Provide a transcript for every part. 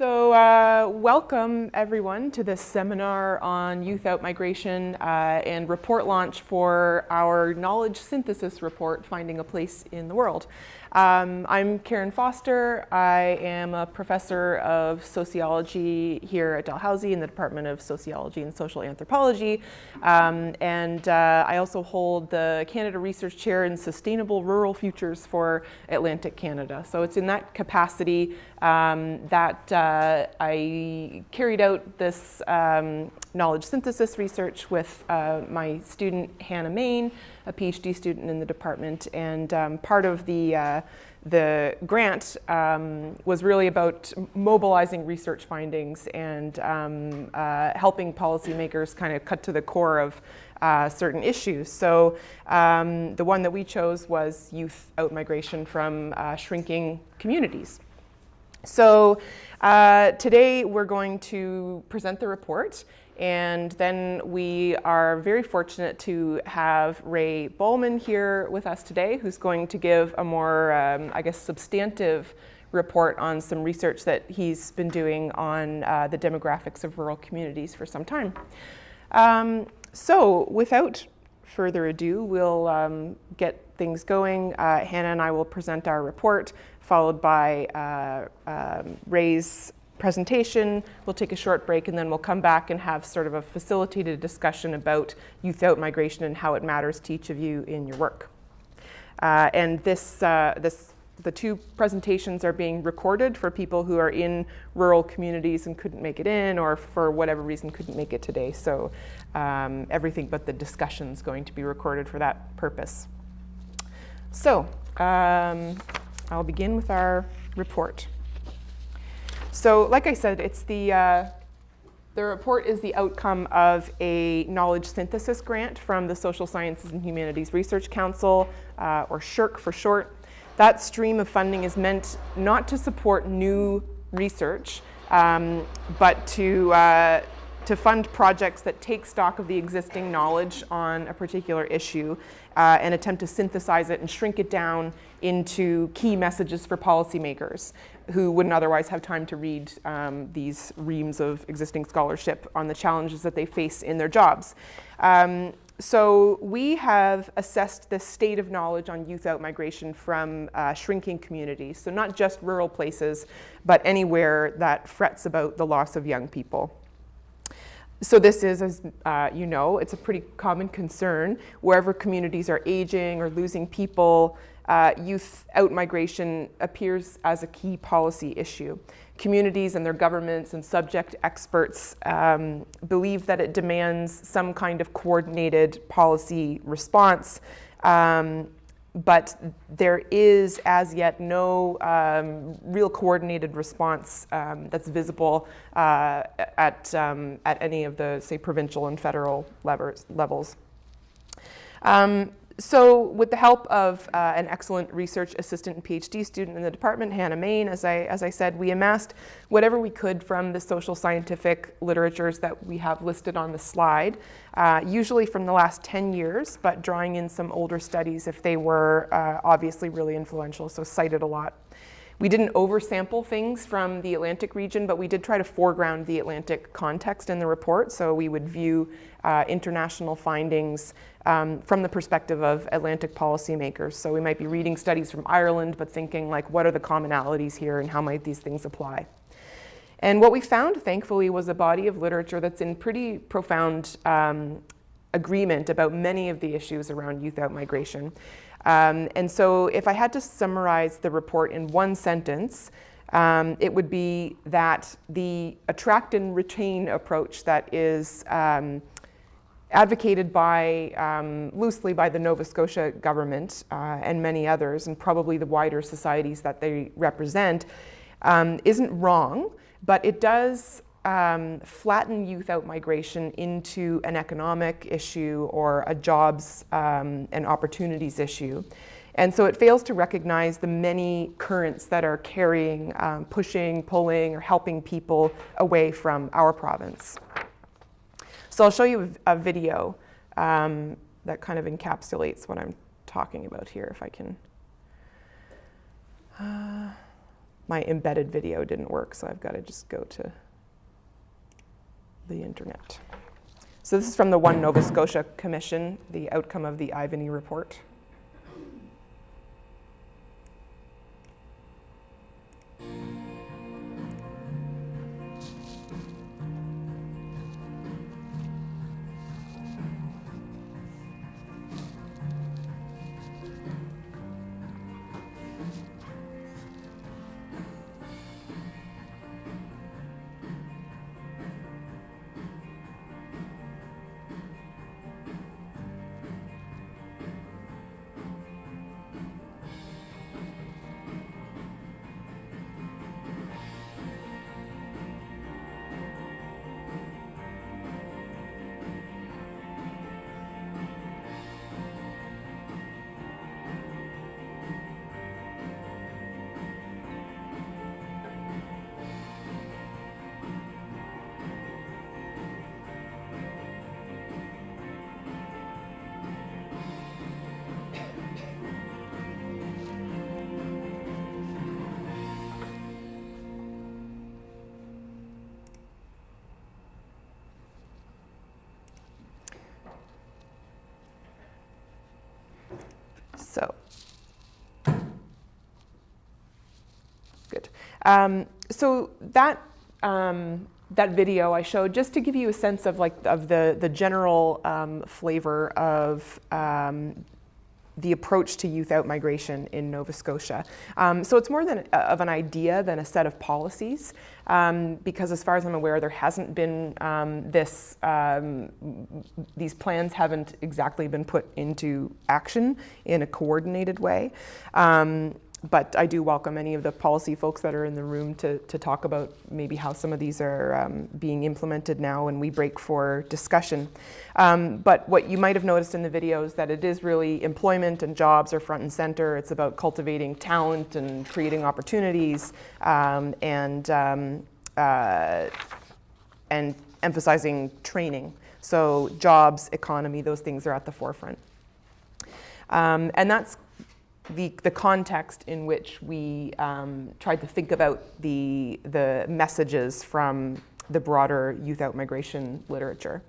Welcome everyone to this seminar on youth outmigration and report launch for our knowledge synthesis report, Finding a Place in the World. I'm Karen Foster. I am a professor of sociology here at Dalhousie in the Department of Sociology and Social Anthropology. I also hold the Canada Research Chair in Sustainable Rural Futures for Atlantic Canada. So it's in that capacity that I carried out this knowledge synthesis research with my student Hannah Main, a PhD student in the department, and part of the grant was really about mobilizing research findings and helping policymakers kind of cut to the core of certain issues. So the one that we chose was youth outmigration from shrinking communities. So today we're going to present the report, and then we are very fortunate to have Ray Bollman here with us today, who's going to give a more, I guess, substantive report on some research that he's been doing on the demographics of rural communities for some time. So without further ado, we'll get things going. Hannah and I will present our report, followed by Ray's presentation. We'll take a short break, and then we'll come back and have sort of a facilitated discussion about youth outmigration and how it matters to each of you in your work. The two presentations are being recorded for people who are in rural communities and couldn't make it in, or for whatever reason couldn't make it today. So everything but the discussion is going to be recorded for that purpose. So I'll begin with our report. So like I said, it's the report is the outcome of a knowledge synthesis grant from the Social Sciences and Humanities Research Council, or SSHRC for short. That stream of funding is meant not to support new research, but to fund projects that take stock of the existing knowledge on a particular issue and attempt to synthesize it and shrink it down into key messages for policymakers who wouldn't otherwise have time to read these reams of existing scholarship on the challenges that they face in their jobs. So we have assessed the state of knowledge on youth outmigration from shrinking communities. So not just rural places, but anywhere that frets about the loss of young people. So this is, as you know, it's a pretty common concern. Wherever communities are aging or losing people, youth outmigration appears as a key policy issue. Communities and their governments and subject experts believe that it demands some kind of coordinated policy response, but there is as yet no real coordinated response that's visible at any of the, say, provincial and federal levels. So with the help of an excellent research assistant and PhD student in the department, Hannah Main, as I said, we amassed whatever we could from the social scientific literatures that we have listed on the slide, usually from the last 10 years, but drawing in some older studies if they were obviously really influential, so cited a lot. We didn't oversample things from the Atlantic region, but we did try to foreground the Atlantic context in the report, so we would view international findings from the perspective of Atlantic policymakers. So we might be reading studies from Ireland, but thinking like, what are the commonalities here and how might these things apply? And what we found, thankfully, was a body of literature that's in pretty profound agreement about many of the issues around youth outmigration. And so if I had to summarize the report in one sentence, it would be that the attract and retain approach that is advocated by, loosely by the Nova Scotia government and many others, and probably the wider societies that they represent, isn't wrong, but it does flatten youth outmigration into an economic issue or a jobs and opportunities issue. And so it fails to recognize the many currents that are carrying, pushing, pulling, or helping people away from our province. So I'll show you a video that kind of encapsulates what I'm talking about here, if I can my embedded video didn't work, so I've got to just go to the internet. So this is from the One Nova Scotia Commission, the outcome of the Ivany report. So, good. So that video I showed just to give you a sense of the general flavor of the approach to youth outmigration in Nova Scotia. So it's more of an idea than a set of policies, because as far as I'm aware, there hasn't been these plans haven't exactly been put into action in a coordinated way. But I do welcome any of the policy folks that are in the room to talk about maybe how some of these are being implemented now and we break for discussion. But what you might have noticed in the video is that it is really employment and jobs are front and center. It's about cultivating talent and creating opportunities and emphasizing training. So jobs, economy, those things are at the forefront. And that's the context in which we tried to think about the messages from the broader youth outmigration literature.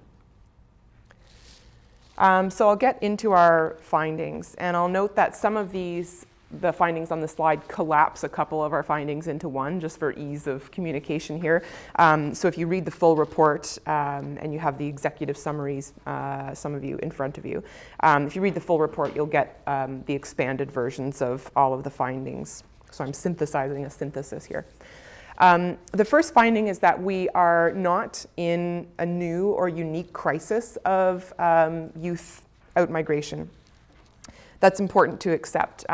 So I'll get into our findings, and I'll note that some of the findings on the slide collapse a couple of our findings into one, just for ease of communication here. So if you read the full report, and you have the executive summaries, some of you in front of you, if you read the full report, you'll get the expanded versions of all of the findings. So I'm synthesizing a synthesis here. The first finding is that we are not in a new or unique crisis of youth outmigration. That's important to accept.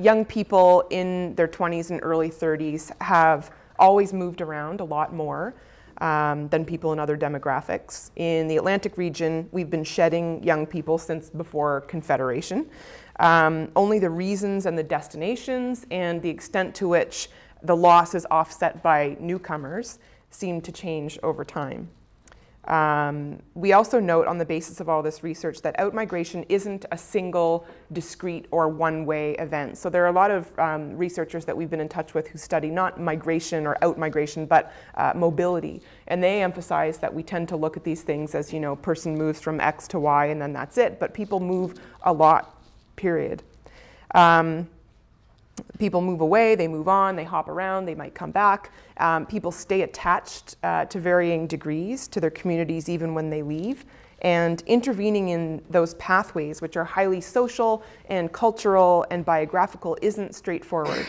Young people in their 20s and early 30s have always moved around a lot more than people in other demographics. In the Atlantic region, we've been shedding young people since before Confederation. Only the reasons and the destinations and the extent to which the loss is offset by newcomers seem to change over time. We also note on the basis of all this research that outmigration isn't a single, discrete, or one-way event. So there are a lot of researchers that we've been in touch with who study not migration or outmigration, but mobility. And they emphasize that we tend to look at these things as, person moves from X to Y and then that's it, but people move a lot, period. People move away, they move on, they hop around, they might come back. People stay attached to varying degrees to their communities even when they leave. And intervening in those pathways, which are highly social and cultural and biographical, isn't straightforward.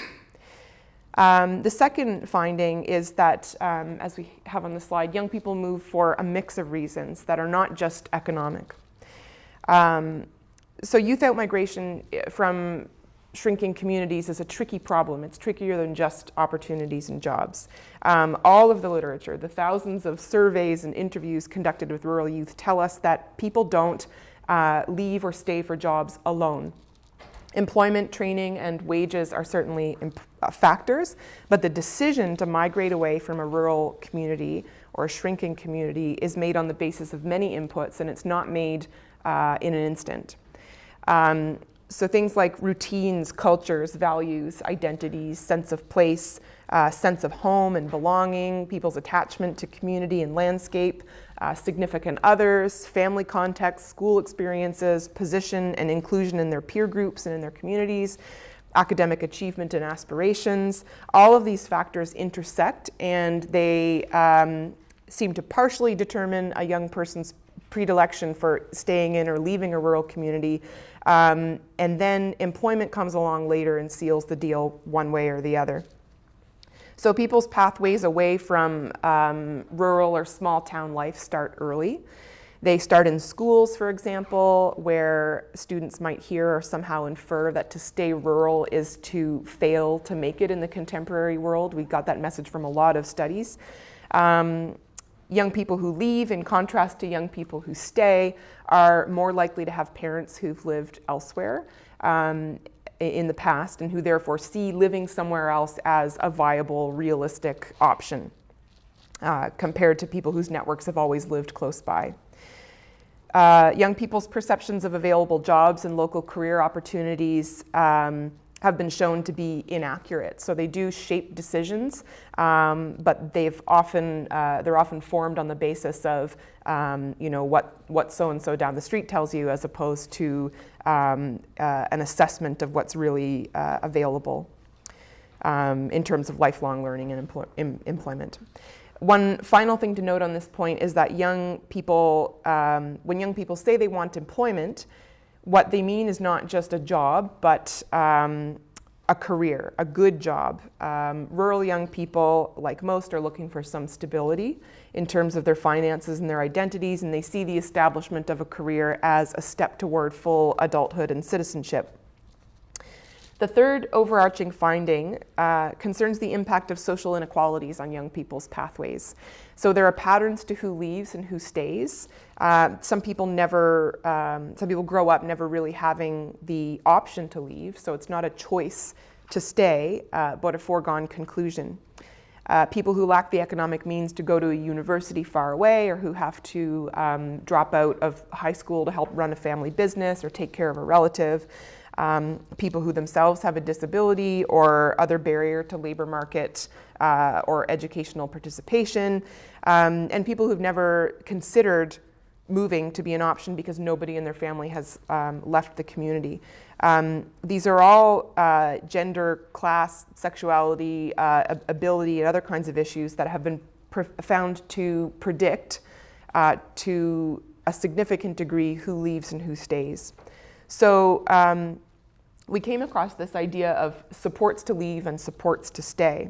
The second finding is that, as we have on the slide, young people move for a mix of reasons that are not just economic. So youth outmigration from shrinking communities is a tricky problem. It's trickier than just opportunities and jobs. All of the literature, the thousands of surveys and interviews conducted with rural youth tell us that people don't leave or stay for jobs alone. Employment, training, and wages are certainly factors, but the decision to migrate away from a rural community or a shrinking community is made on the basis of many inputs, and it's not made in an instant. So things like routines, cultures, values, identities, sense of place, sense of home and belonging, people's attachment to community and landscape, significant others, family context, school experiences, position and inclusion in their peer groups and in their communities, academic achievement and aspirations. All of these factors intersect, and they seem to partially determine a young person's predilection for staying in or leaving a rural community. And then employment comes along later and seals the deal one way or the other. So people's pathways away from rural or small town life start early. They start in schools, for example, where students might hear or somehow infer that to stay rural is to fail to make it in the contemporary world. We got that message from a lot of studies. Young people who leave, in contrast to young people who stay, are more likely to have parents who've lived elsewhere in the past, and who therefore see living somewhere else as a viable, realistic option compared to people whose networks have always lived close by. Young people's perceptions of available jobs and local career opportunities have been shown to be inaccurate. So they do shape decisions, but they're often formed on the basis of what so-and-so down the street tells you, as opposed to an assessment of what's really available in terms of lifelong learning and employment. One final thing to note on this point is that young people, when young people say they want employment, what they mean is not just a job, but a career, a good job. Rural young people, like most, are looking for some stability in terms of their finances and their identities, and they see the establishment of a career as a step toward full adulthood and citizenship. The third overarching finding concerns the impact of social inequalities on young people's pathways. So there are patterns to who leaves and who stays. Some people grow up never really having the option to leave, so it's not a choice to stay, but a foregone conclusion. People who lack the economic means to go to a university far away, or who have to drop out of high school to help run a family business or take care of a relative. People who themselves have a disability or other barrier to labor market or educational participation, and people who've never considered moving to be an option because nobody in their family has left the community. These are all gender, class, sexuality, ability, and other kinds of issues that have been found to predict to a significant degree who leaves and who stays. So we came across this idea of supports to leave and supports to stay,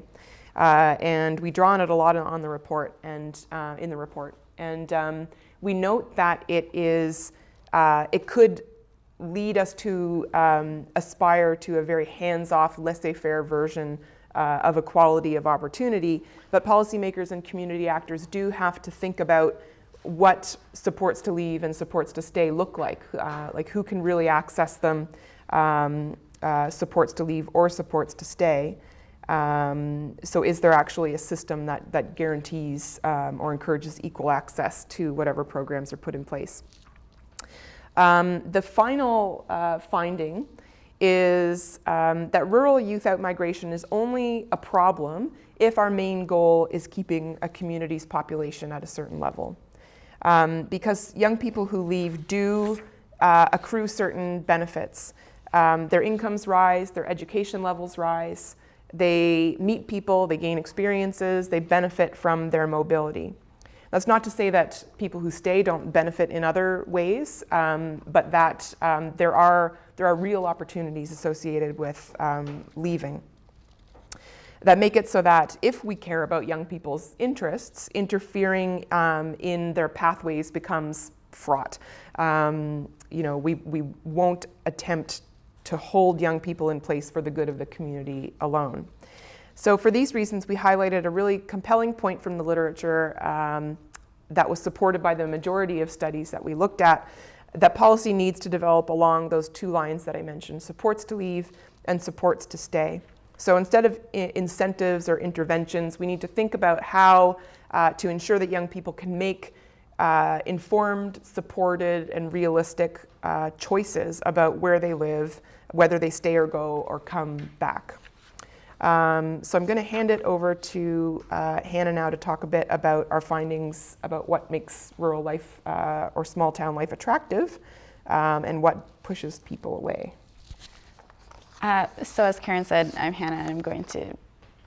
and we draw on it a lot on the report and in the report. And we note that it could lead us to aspire to a very hands-off, laissez-faire version of equality of opportunity, but policymakers and community actors do have to think about what supports to leave and supports to stay look like who can really access them, supports to leave or supports to stay. So is there actually a system that guarantees or encourages equal access to whatever programs are put in place? The final finding is that rural youth outmigration is only a problem if our main goal is keeping a community's population at a certain level. Because young people who leave do accrue certain benefits. Their incomes rise, their education levels rise, they meet people, they gain experiences, they benefit from their mobility. That's not to say that people who stay don't benefit in other ways, but that there are real opportunities associated with leaving that make it so that if we care about young people's interests, interfering in their pathways becomes fraught. We won't attempt to hold young people in place for the good of the community alone. So for these reasons, we highlighted a really compelling point from the literature that was supported by the majority of studies that we looked at, that policy needs to develop along those two lines that I mentioned, supports to leave and supports to stay. So instead of incentives or interventions, we need to think about how to ensure that young people can make informed, supported, and realistic choices about where they live, whether they stay or go or come back. So I'm going to hand it over to Hannah now to talk a bit about our findings about what makes rural life or small town life attractive and what pushes people away. So as Karen said, I'm Hannah, and I'm going to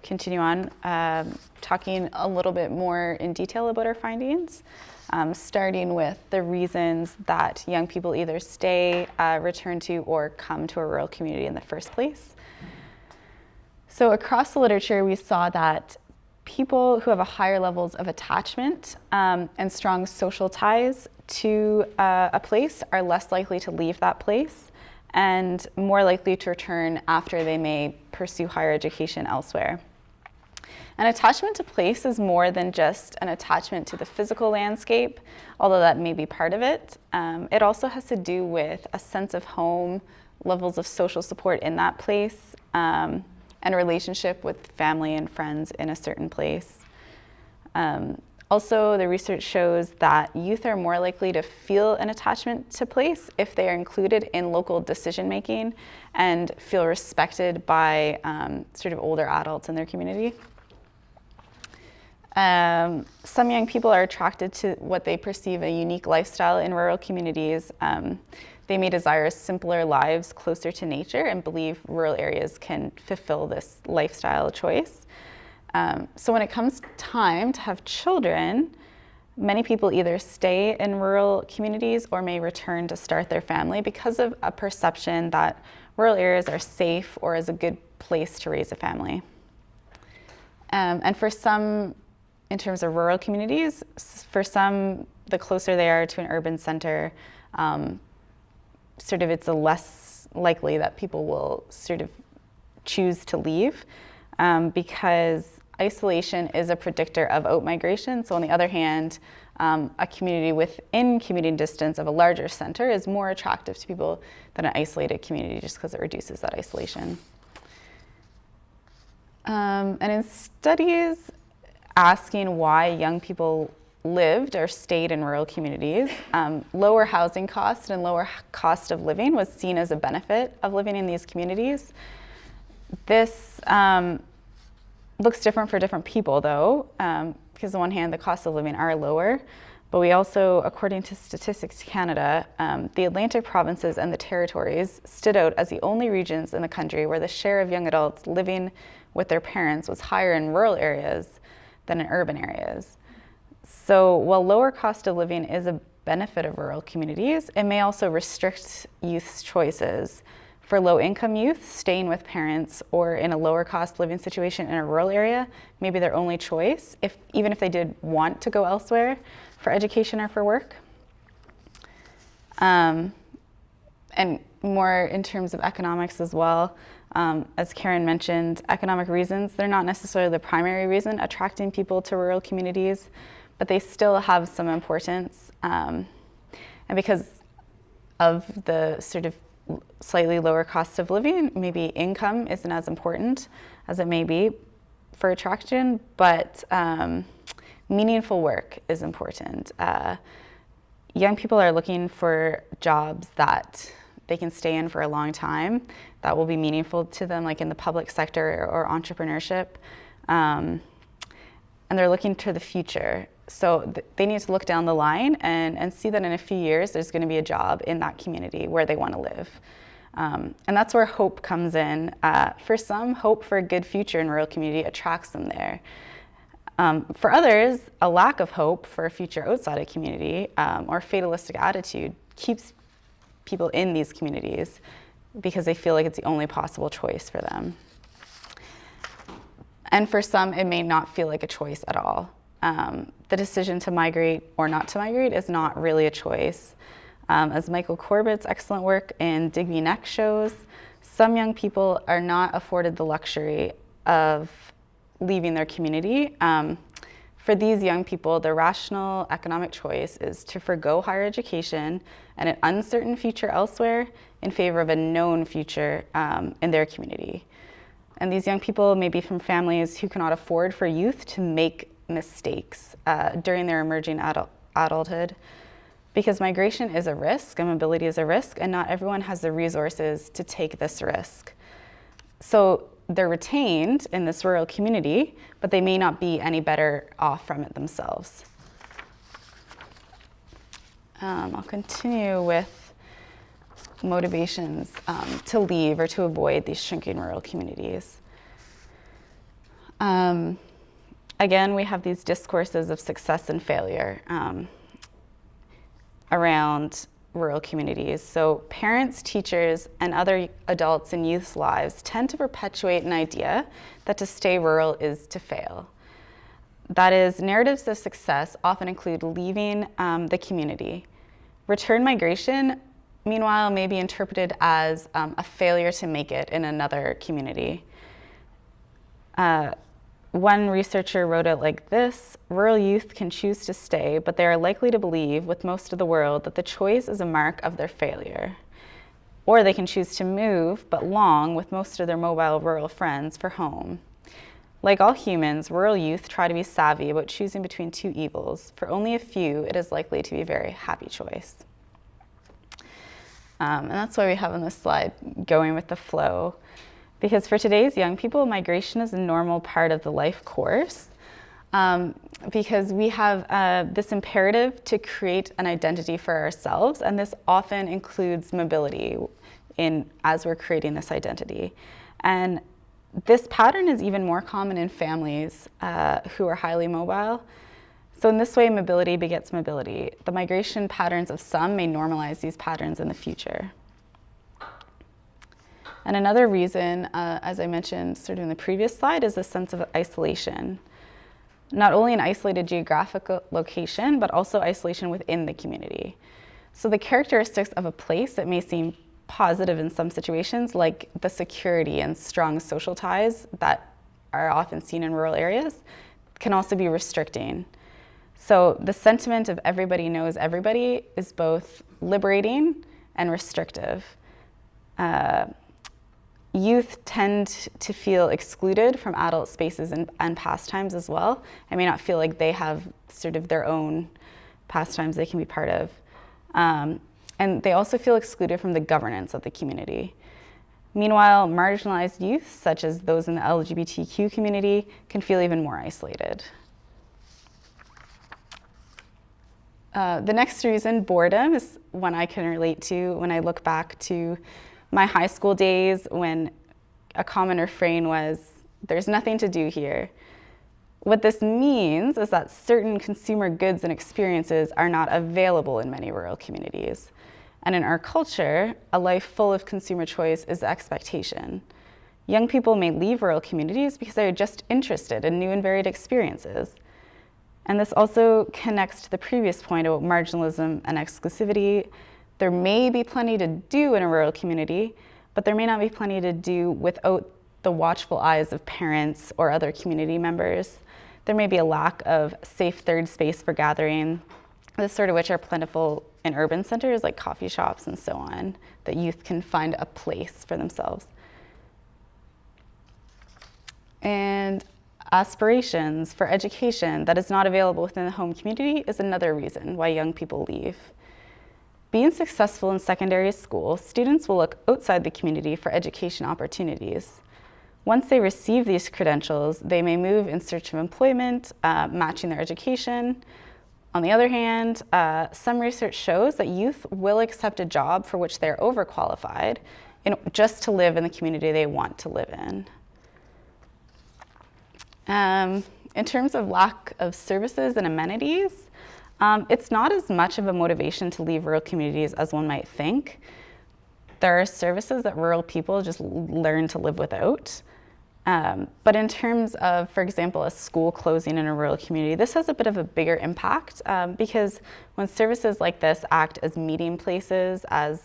continue on talking a little bit more in detail about our findings, starting with the reasons that young people either stay, return to, or come to a rural community in the first place. So across the literature, we saw that people who have a higher levels of attachment and strong social ties to a place are less likely to leave that place and more likely to return after they may pursue higher education elsewhere. An attachment to place is more than just an attachment to the physical landscape, although that may be part of it. It also has to do with a sense of home, levels of social support in that place, and a relationship with family and friends in a certain place. Also, the research shows that youth are more likely to feel an attachment to place if they are included in local decision-making and feel respected by sort of older adults in their community. Some young people are attracted to what they perceive a unique lifestyle in rural communities. They may desire simpler lives closer to nature and believe rural areas can fulfill this lifestyle choice. So when it comes time to have children, many people either stay in rural communities or may return to start their family because of a perception that rural areas are safe or is a good place to raise a family. And for some, in terms of rural communities, for some, the closer they are to an urban center, sort of it's a less likely that people will sort of choose to leave because isolation is a predictor of outmigration. So on the other hand, a community within commuting distance of a larger center is more attractive to people than an isolated community just because it reduces that isolation. And in studies asking why young people lived or stayed in rural communities, lower housing costs and lower cost of living was seen as a benefit of living in these communities. This looks different for different people though, because on one hand the costs of living are lower, but we also, according to Statistics Canada, the Atlantic provinces and the territories stood out as the only regions in the country where the share of young adults living with their parents was higher in rural areas than in urban areas. So while lower cost of living is a benefit of rural communities, it may also restrict youth's choices. For low-income youth, staying with parents or in a lower cost living situation in a rural area may be their only choice, even if they did want to go elsewhere for education or for work. And more in terms of economics as well, as Karen mentioned, economic reasons, they're not necessarily the primary reason attracting people to rural communities, but they still have some importance. And because of the sort of slightly lower cost of living, maybe income isn't as important as it may be for attraction, but meaningful work is important. Young people are looking for jobs that they can stay in for a long time, that will be meaningful to them, like in the public sector or entrepreneurship. And they're looking to the future. So they need to look down the line and see that in a few years there's going to be a job in that community where they want to live. And that's where hope comes in. For some, hope for a good future in rural community attracts them there. For others, a lack of hope for a future outside a community or fatalistic attitude keeps people in these communities because they feel like it's the only possible choice for them. And for some, it may not feel like a choice at all. The decision to migrate or not to migrate is not really a choice. As Michael Corbett's excellent work in Digby Neck shows, some young people are not afforded the luxury of leaving their community. For these young people, the rational economic choice is to forgo higher education and an uncertain future elsewhere in favor of a known future in their community. And these young people may be from families who cannot afford for youth to make mistakes during their emerging adulthood, because migration is a risk and mobility is a risk, and not everyone has the resources to take this risk. So they're retained in this rural community, but they may not be any better off from it themselves. I'll continue with motivations to leave or to avoid these shrinking rural communities. Again, we have these discourses of success and failure around rural communities. So parents, teachers, and other adults in youth's lives tend to perpetuate an idea that to stay rural is to fail. That is, narratives of success often include leaving the community. Return migration, meanwhile, may be interpreted as a failure to make it in another community. One researcher wrote it like this: rural youth can choose to stay, but they are likely to believe, with most of the world, that the choice is a mark of their failure. Or they can choose to move, but long, with most of their mobile rural friends, for home. Like all humans, rural youth try to be savvy about choosing between two evils. For only a few, it is likely to be a very happy choice. And that's why we have on this slide going with the flow. Because for today's young people, migration is a normal part of the life course, because we have this imperative to create an identity for ourselves, and this often includes mobility as we're creating this identity. And this pattern is even more common in families who are highly mobile. So in this way, mobility begets mobility. The migration patterns of some may normalize these patterns in the future. And another reason, as I mentioned sort of in the previous slide, is a sense of isolation. Not only an isolated geographic location, but also isolation within the community. So the characteristics of a place that may seem positive in some situations, like the security and strong social ties that are often seen in rural areas, can also be restricting. So the sentiment of everybody knows everybody is both liberating and restrictive. Youth tend to feel excluded from adult spaces and pastimes as well. I may not feel like they have sort of their own pastimes they can be part of. And they also feel excluded from the governance of the community. Meanwhile, marginalized youth, such as those in the LGBTQ community, can feel even more isolated. The next reason, boredom, is one I can relate to when I look back to my high school days, when a common refrain was, "There's nothing to do here." What this means is that certain consumer goods and experiences are not available in many rural communities. And in our culture, a life full of consumer choice is the expectation. Young people may leave rural communities because they're just interested in new and varied experiences. And this also connects to the previous point about marginalism and exclusivity. There may be plenty to do in a rural community, but there may not be plenty to do without the watchful eyes of parents or other community members. There may be a lack of safe third space for gathering, the sort of which are plentiful in urban centers like coffee shops and so on, that youth can find a place for themselves. And aspirations for education that is not available within the home community is another reason why young people leave. Being successful in secondary school, students will look outside the community for education opportunities. Once they receive these credentials, they may move in search of employment, matching their education. On the other hand, some research shows that youth will accept a job for which they're overqualified just to live in the community they want to live in. In terms of lack of services and amenities, it's not as much of a motivation to leave rural communities as one might think. There are services that rural people just learn to live without. But in terms of, for example, a school closing in a rural community, this has a bit of a bigger impact because when services like this act as meeting places, as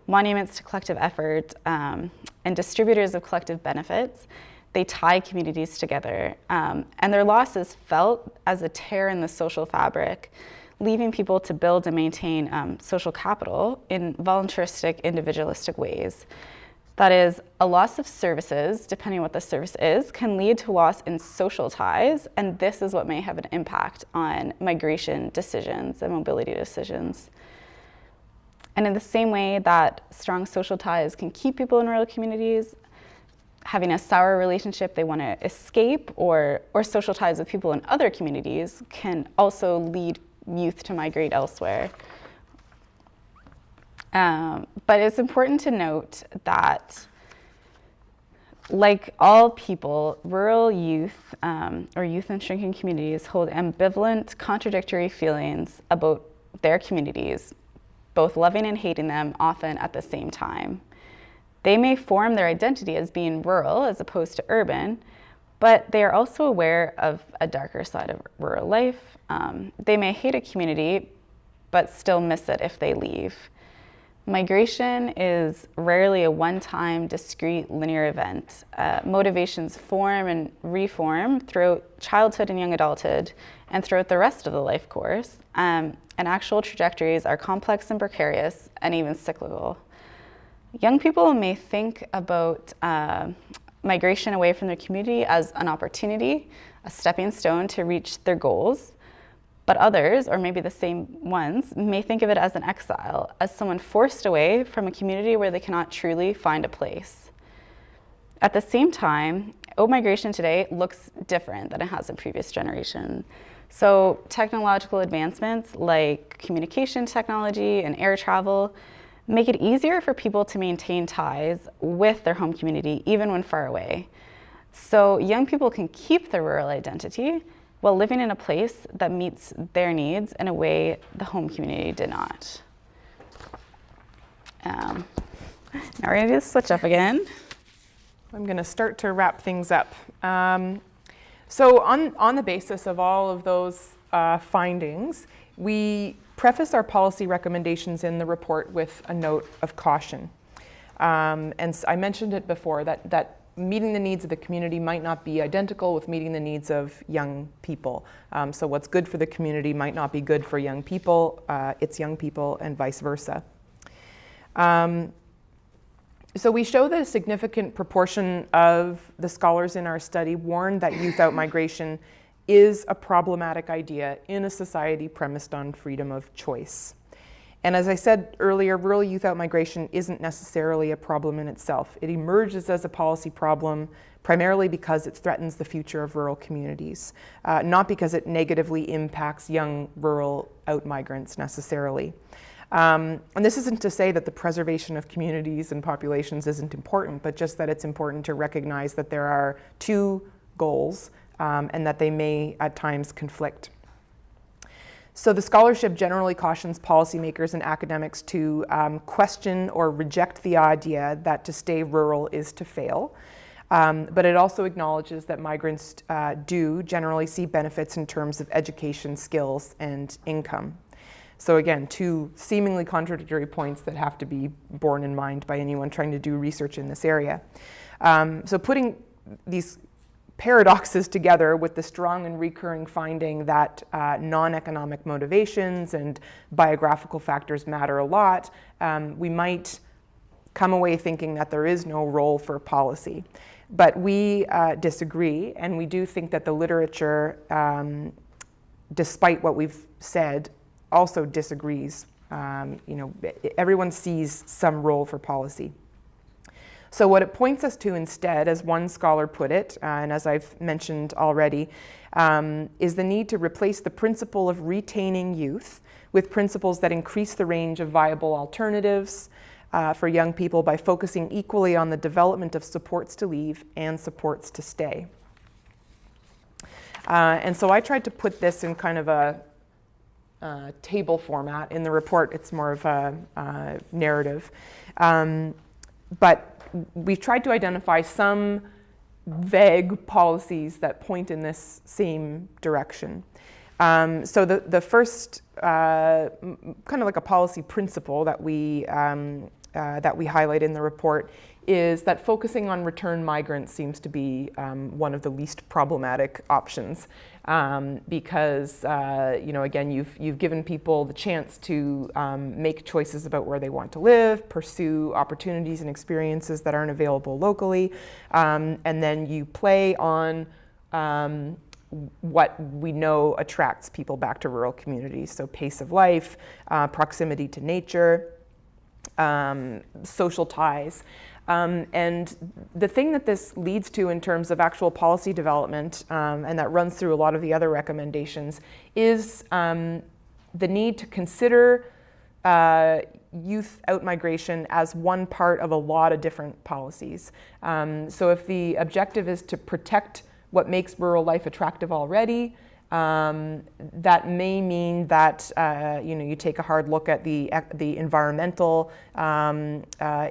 monuments to collective effort, and distributors of collective benefits, they tie communities together. And their loss is felt as a tear in the social fabric, leaving people to build and maintain social capital in voluntaristic, individualistic ways. That is, a loss of services, depending on what the service is, can lead to loss in social ties, and this is what may have an impact on migration decisions and mobility decisions. And in the same way that strong social ties can keep people in rural communities, having a sour relationship they want to escape, or social ties with people in other communities can also lead youth to migrate elsewhere. But it's important to note that, like all people, rural youth or youth in shrinking communities hold ambivalent, contradictory feelings about their communities, both loving and hating them, often at the same time. They may form their identity as being rural as opposed to urban, but they are also aware of a darker side of rural life. They may hate a community, but still miss it if they leave. Migration is rarely a one-time, discrete, linear event. Motivations form and reform throughout childhood and young adulthood and throughout the rest of the life course. And actual trajectories are complex and precarious and even cyclical. Young people may think about migration away from their community as an opportunity, a stepping stone to reach their goals. But others, or maybe the same ones, may think of it as an exile, as someone forced away from a community where they cannot truly find a place. At the same time, outmigration today looks different than it has in previous generations. So technological advancements like communication technology and air travel make it easier for people to maintain ties with their home community, even when far away. So young people can keep their rural identity while living in a place that meets their needs in a way the home community did not. Now we're gonna do the switch up again. I'm gonna start to wrap things up. So on the basis of all of those findings, we preface our policy recommendations in the report with a note of caution. And I mentioned it before, that meeting the needs of the community might not be identical with meeting the needs of young people. So what's good for the community might not be good for young people, its young people, and vice versa. So we show that a significant proportion of the scholars in our study warn that youth outmigration is a problematic idea in a society premised on freedom of choice. And as I said earlier, rural youth outmigration isn't necessarily a problem in itself. It emerges as a policy problem primarily because it threatens the future of rural communities, not because it negatively impacts young rural outmigrants necessarily. And this isn't to say that the preservation of communities and populations isn't important, but just that it's important to recognize that there are two goals and that they may at times conflict. So the scholarship generally cautions policymakers and academics to question or reject the idea that to stay rural is to fail. But it also acknowledges that migrants do generally see benefits in terms of education, skills, and income. So again, two seemingly contradictory points that have to be borne in mind by anyone trying to do research in this area. So putting these paradoxes together with the strong and recurring finding that non-economic motivations and biographical factors matter a lot, we might come away thinking that there is no role for policy. But we disagree, and we do think that the literature, despite what we've said, also disagrees. Everyone sees some role for policy. So what it points us to instead, as one scholar put it, and as I've mentioned already, is the need to replace the principle of retaining youth with principles that increase the range of viable alternatives for young people by focusing equally on the development of supports to leave and supports to stay. And so I tried to put this in kind of a table format. In the report, it's more of a narrative. But we've tried to identify some vague policies that point in this same direction. So the first kind of like a policy principle that we highlight in the report is that focusing on return migrants seems to be one of the least problematic options, because again, you've given people the chance to make choices about where they want to live, pursue opportunities and experiences that aren't available locally, and then you play on what we know attracts people back to rural communities. So pace of life, proximity to nature, social ties. And the thing that this leads to in terms of actual policy development, and that runs through a lot of the other recommendations, is the need to consider youth outmigration as one part of a lot of different policies. So if the objective is to protect what makes rural life attractive already, that may mean that you take a hard look at the environmental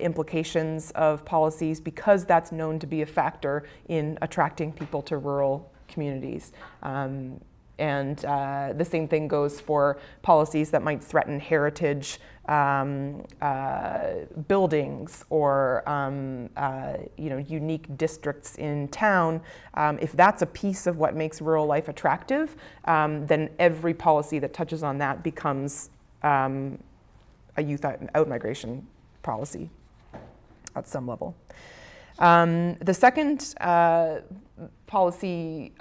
implications of policies, because that's known to be a factor in attracting people to rural communities. And the same thing goes for policies that might threaten heritage buildings or unique districts in town. If that's a piece of what makes rural life attractive, then every policy that touches on that becomes a youth outmigration policy at some level. The second policy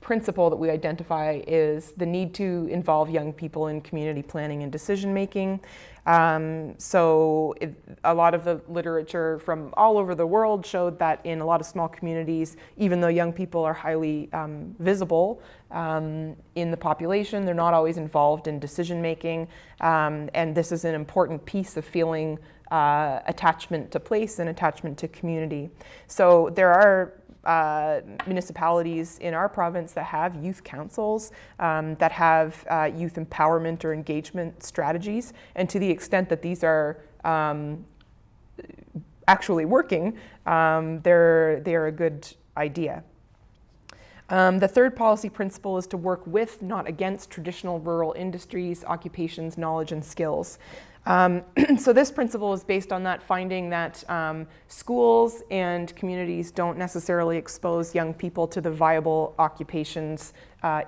principle that we identify is the need to involve young people in community planning and decision making. A lot of the literature from all over the world showed that in a lot of small communities, even though young people are highly visible in the population, they're not always involved in decision making. And this is an important piece of feeling attachment to place and attachment to community. So there are municipalities in our province that have youth councils, that have youth empowerment or engagement strategies, and to the extent that these are actually working, they're a good idea. The third policy principle is to work with, not against, traditional rural industries, occupations, knowledge, and skills. So this principle is based on that finding that schools and communities don't necessarily expose young people to the viable occupations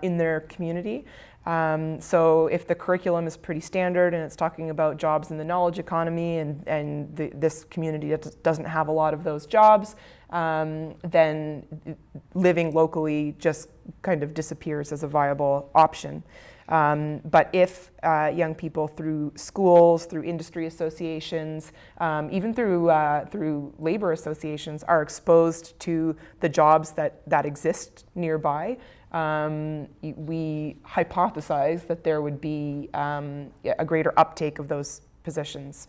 in their community. So if the curriculum is pretty standard and it's talking about jobs in the knowledge economy, and this community doesn't have a lot of those jobs, then living locally just kind of disappears as a viable option. But if young people through schools, through industry associations, even through labor associations are exposed to the jobs that exist nearby, we hypothesize that there would be a greater uptake of those positions.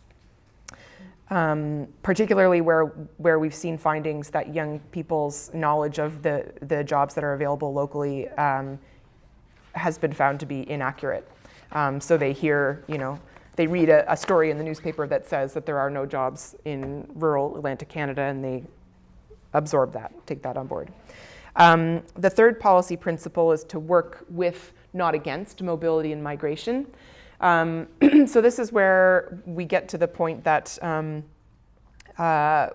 Particularly where we've seen findings that young people's knowledge of the jobs that are available locally has been found to be inaccurate. So they hear, they read a story in the newspaper that says that there are no jobs in rural Atlantic Canada, and they absorb that, take that on board. The third policy principle is to work with, not against, mobility and migration. So this is where we get to the point that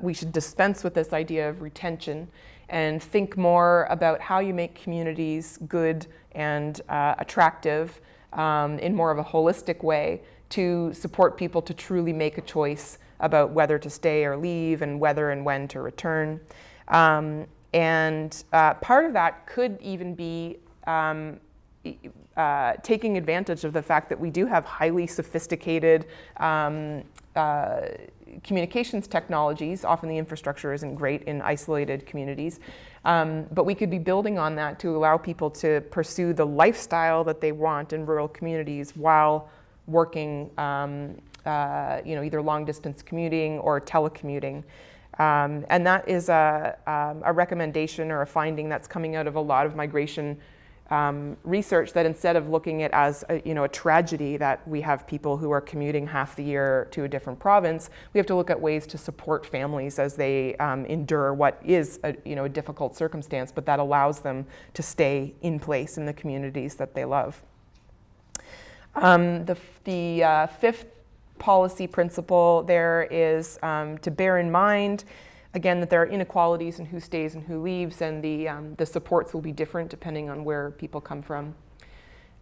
we should dispense with this idea of retention and think more about how you make communities good and attractive in more of a holistic way to support people to truly make a choice about whether to stay or leave, and whether and when to return. And part of that could even be taking advantage of the fact that we do have highly sophisticated communications technologies. Often the infrastructure isn't great in isolated communities, but we could be building on that to allow people to pursue the lifestyle that they want in rural communities while working, either long distance commuting or telecommuting. And that is a recommendation or a finding that's coming out of a lot of migration research, that instead of looking at it as a tragedy that we have people who are commuting half the year to a different province, we have to look at ways to support families as they endure what is a difficult circumstance, but that allows them to stay in place in the communities that they love. The fifth policy principle there is to bear in mind, again, that there are inequalities in who stays and who leaves, and the supports will be different depending on where people come from.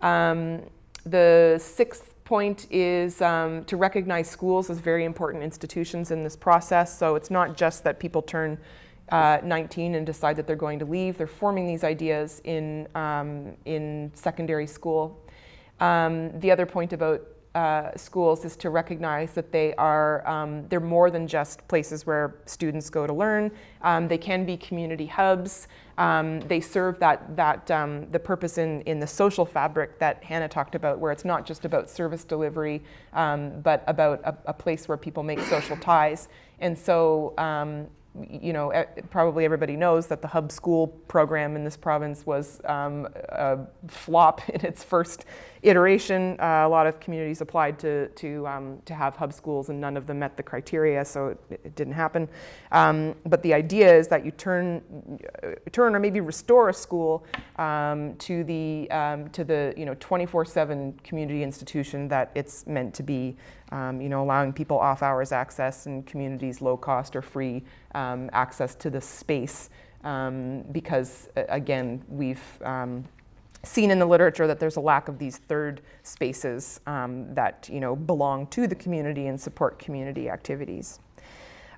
The sixth point is to recognize schools as very important institutions in this process. So it's not just that people turn 19 and decide that they're going to leave. They're forming these ideas in secondary school. The other point about schools is to recognize that they're more than just places where students go to learn. They can be community hubs. They serve the purpose in the social fabric that Hannah talked about, where it's not just about service delivery, but about a place where people make social ties. And so, probably everybody knows that the hub school program in this province was a flop in its first iteration. A lot of communities applied to have hub schools, and none of them met the criteria, so it didn't happen. But the idea is that you turn or maybe restore a school to the 24/7 community institution that it's meant to be. Allowing people off-hours access and communities low cost or free access to the space, because again, we've seen in the literature that there's a lack of these third spaces that belong to the community and support community activities.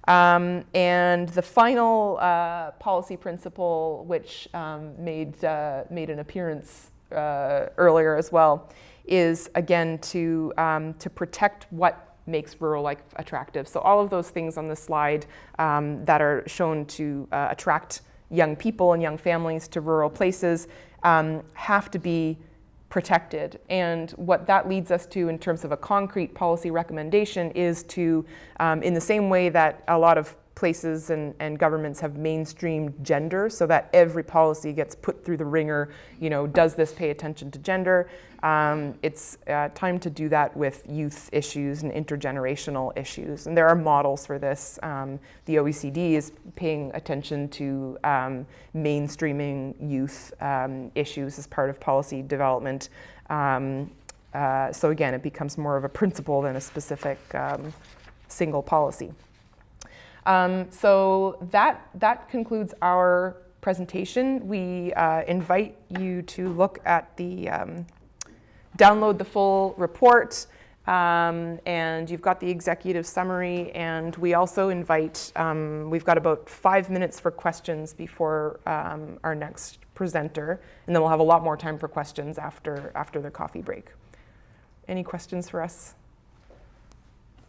And the final policy principle, which made an appearance earlier as well, is again to protect what makes rural life attractive. So all of those things on the slide that are shown to attract young people and young families to rural places have to be protected. And what that leads us to in terms of a concrete policy recommendation is to, in the same way that a lot of places and governments have mainstreamed gender so that every policy gets put through the ringer, does this pay attention to gender? It's time to do that with youth issues and intergenerational issues. And there are models for this. The OECD is paying attention to mainstreaming youth issues as part of policy development. So again, it becomes more of a principle than a specific single policy. So that concludes our presentation. We invite you to look at download the full report, and you've got the executive summary, and we also invite, we've got about 5 minutes for questions before our next presenter, and then we'll have a lot more time for questions after the coffee break. Any questions for us?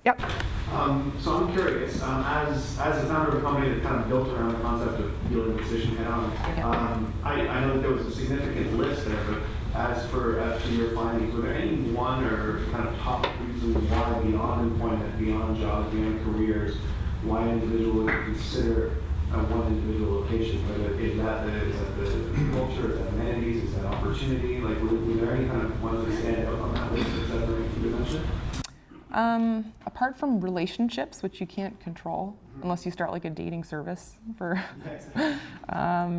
Yep. So I'm curious, as the founder of a company that kind of built around the concept of dealing with decision head on, I know that there was a significant list there, but as for your findings, were there any one or kind of top reasons why beyond employment, beyond jobs, beyond careers, why an individual would consider one individual location? Whether is that the culture, is that amenities, is that opportunity? Like, were there any kind of ones that stand out on that list that you mentioned? Apart from relationships, which you can't control unless you start like a dating service for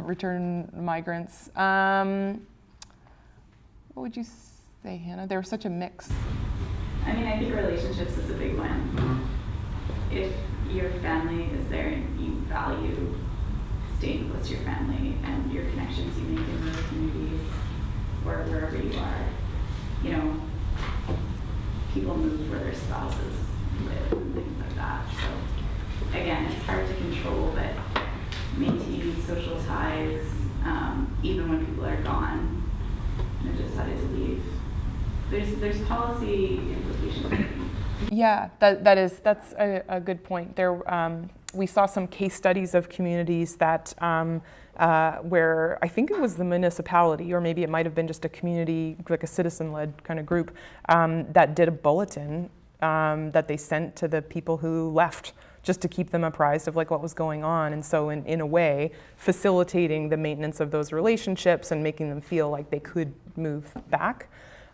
return migrants. What would you say, Hannah? They were such a mix. I think relationships is a big one. If your family is there and you value staying close to your family and your connections you make in rural communities or wherever you are, people move where their spouses live and things like that. So again, it's hard to control, but maintaining social ties, even when people are gone and have decided to leave. There's policy implications. Yeah, that's a good point. We saw some case studies of communities that where I think it was the municipality, or maybe it might have been just a community, like a citizen-led kind of group, that did a bulletin that they sent to the people who left, just to keep them apprised of like what was going on. And so in a way, facilitating the maintenance of those relationships and making them feel like they could move back.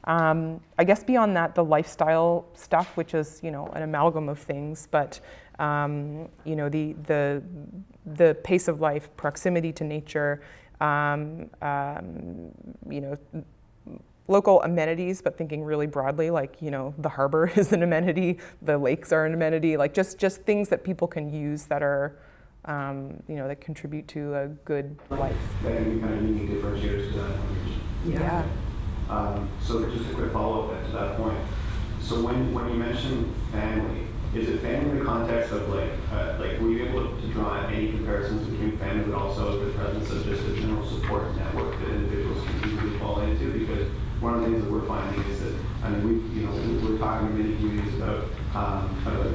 I guess beyond that, the lifestyle stuff, which is, an amalgam of things, but the pace of life, proximity to nature, local amenities, but thinking really broadly, like, you know, the harbor is an amenity, the lakes are an amenity, like just things that people can use that are, you know, that contribute to a good life. That can be kind of unique differentiators to that. Yeah. So just a quick follow-up to that point. So when you mention family, is it family in the context of like were you able to draw any comparisons between family, but also the presence of just a general support network that individuals can easily fall into? Because one of the things that we're finding is that, I mean, we're talking to many communities about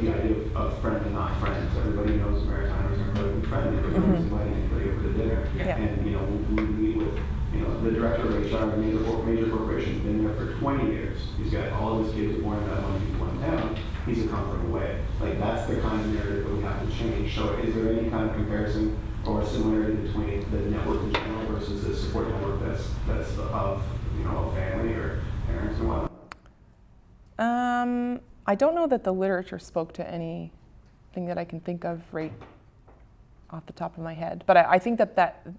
the idea of friend and not friends. Everybody knows Maritimers are incredibly friendly, but nobody's inviting anybody over to dinner. Yeah. And, you know, we meet with, you know, the director of HR of a major corporation, been there for 20 years. He's got all of his kids born in that one town. He's a comfort away. Like, that's the kind of narrative that we have to change. So is there any kind of comparison or similarity between the network in general versus the support network that's of, you know, a family or parents and whatnot? I don't know that the literature spoke to anything that I can think of right off the top of my head, but I think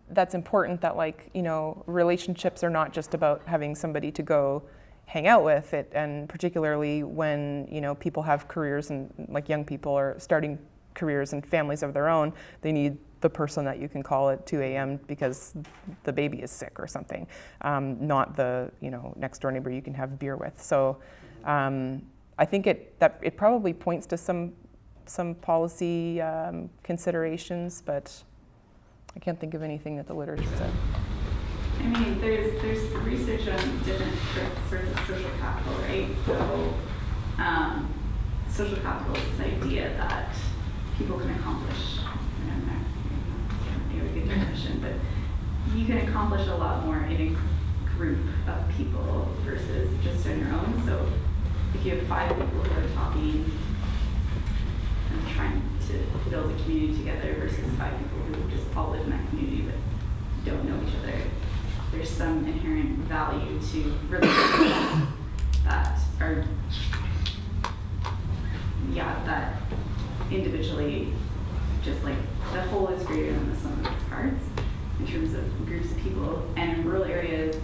that's important, that, like, you know, relationships are not just about having somebody to go hang out with it, and particularly when, you know, people have careers and, like, young people are starting careers and families of their own, they need the person that you can call at 2 a.m. because the baby is sick or something, not the, you know, next door neighbor you can have beer with. So I think it probably points to some policy considerations, but I can't think of anything that the literature said. I mean, there's research on different sorts of social capital, right? So social capital is this idea that people can accomplish, I don't know, give a good definition, but you can accomplish a lot more in a group of people versus just on your own. So if you have 5 people who are talking and trying to build a community together versus 5 people who just all live in that community but don't know each other, there's some inherent value to relationships that are, that individually, just like the whole is greater than the sum of its parts in terms of groups of people. And in rural areas,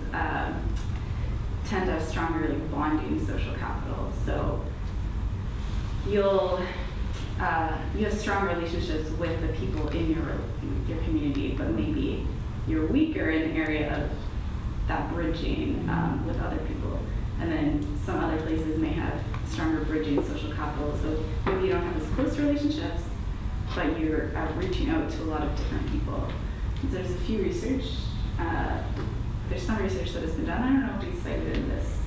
tend to have stronger, like, bonding social capital. So you'll you have strong relationships with the people in your community, but maybe you're weaker in the area of that bridging with other people. And then some other places may have stronger bridging social capital. So maybe you don't have as close relationships, but you're reaching out to a lot of different people. And so there's a few research. There's some research that has been done. I don't know if we cited in this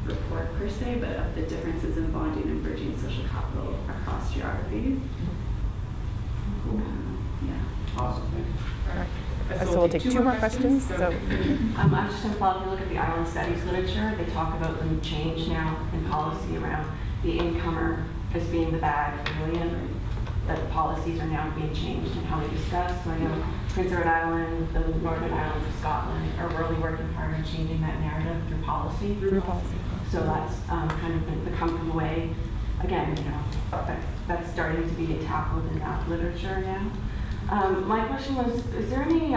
report per se, but of the differences in bonding and bridging social capital across geographies. Cool. Yeah. Awesome. Thank you. So we'll take 2 more questions. So I'm just going to follow. If you look at the island studies literature, they talk about the change now in policy around the incomer as being the bad alien, that the policies are now being changed and how they discuss. So I know Prince Edward Island, the Northern Islands of Scotland are really working hard on changing that narrative through policy. So that's kind of been the come from away. Again, you know, that's starting to be tackled in that literature now. My question was, is there any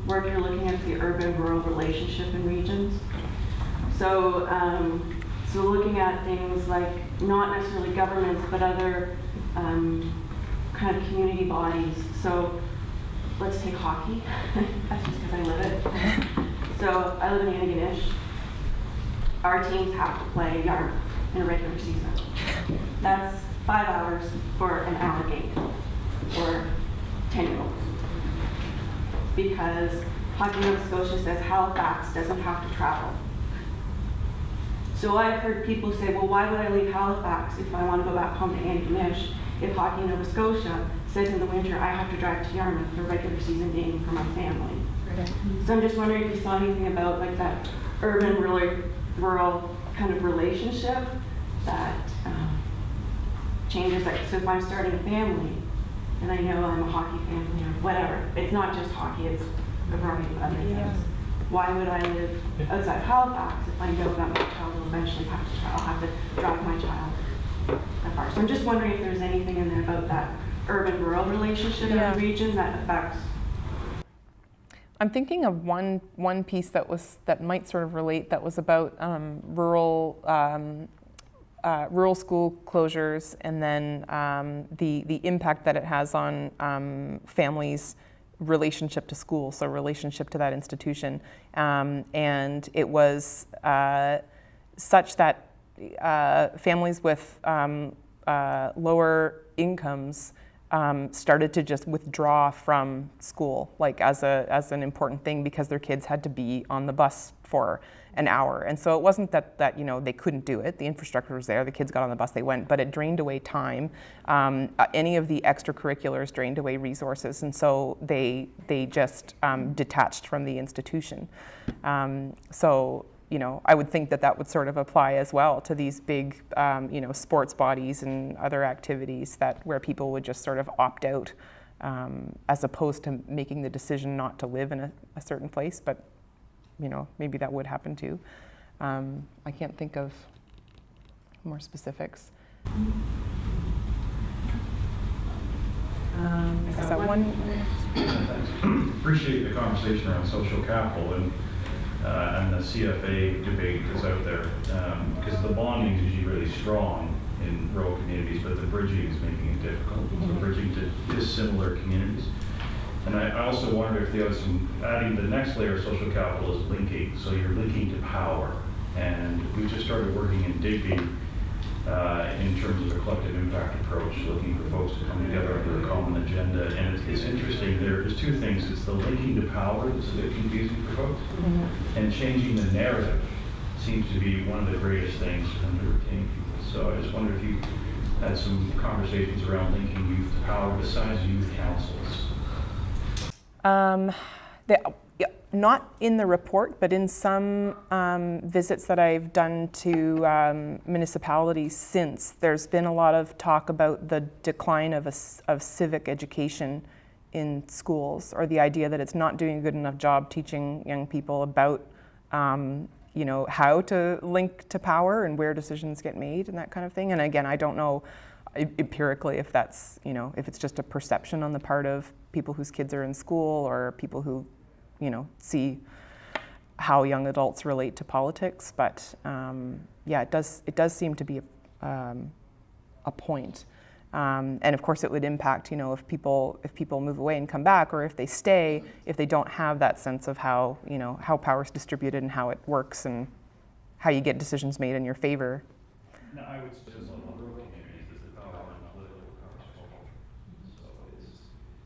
work you're looking at the urban-rural relationship in regions? So, so looking at things like not necessarily governments, but other kind of community bodies. So let's take hockey. That's just because I live it. So I live in Antigonish. Our teams have to play Yarmouth in a regular season. That's 5 hours for an hour game or 10-year-olds. Because Hockey Nova Scotia says Halifax doesn't have to travel. So I've heard people say, well, why would I leave Halifax if I want to go back home to Antigonish if Hockey Nova Scotia says in the winter I have to drive to Yarmouth for a regular season game for my family? Right. So I'm just wondering if you saw anything about like that urban, rural kind of relationship that changes. Like, so if I'm starting a family and I know I'm a hockey family or whatever, it's not just hockey, it's a variety of other things. Why would I live outside Halifax if I know that my child will eventually have to I'll have to drive my child that far? So I'm just wondering if there's anything in there about that urban-rural relationship in the region that affects. I'm thinking of one piece that might sort of relate, that was about rural school closures, and then the impact that it has on families' relationship to school, so relationship to that institution. And it was such that families with lower incomes started to just withdraw from school, like as an important thing, because their kids had to be on the bus for an hour. And so it wasn't that they couldn't do it. The infrastructure was there. The kids got on the bus, they went, but it drained away time. Any of the extracurriculars drained away resources, and so they just detached from the institution. So I would think that would sort of apply as well to these big, sports bodies and other activities where people would just sort of opt out, as opposed to making the decision not to live in a certain place. But, maybe that would happen too. I can't think of more specifics. Is that one? Appreciate the conversation around social capital and the CFA debate that's out there, because the bonding is usually really strong in rural communities, but the bridging is making it difficult. So bridging to dissimilar communities. And I also wonder if there was adding the next layer of social capital is linking. So you're linking to power. And we just started working in Digby in terms of a collective impact approach, looking for folks to come together under a common agenda. And it's interesting, there's two things. It's the linking to power that's a bit confusing for folks. And changing the narrative seems to be one of the greatest things for them to retain people. So I just wonder if you had some conversations around linking youth to power besides youth councils. Not in the report, but in some visits that I've done to municipalities since, there's been a lot of talk about the decline of civic education in schools, or the idea that it's not doing a good enough job teaching young people about how to link to power and where decisions get made and that kind of thing. And again, I don't know empirically if that's, if it's just a perception on the part of people whose kids are in school, or people who see how young adults relate to politics. But it does seem to be a point. And of course it would impact, if people move away and come back, or if they stay, if they don't have that sense of how power is distributed and how it works and how you get decisions made in your favor. No, I would suggest on rural communities is the power and political power. So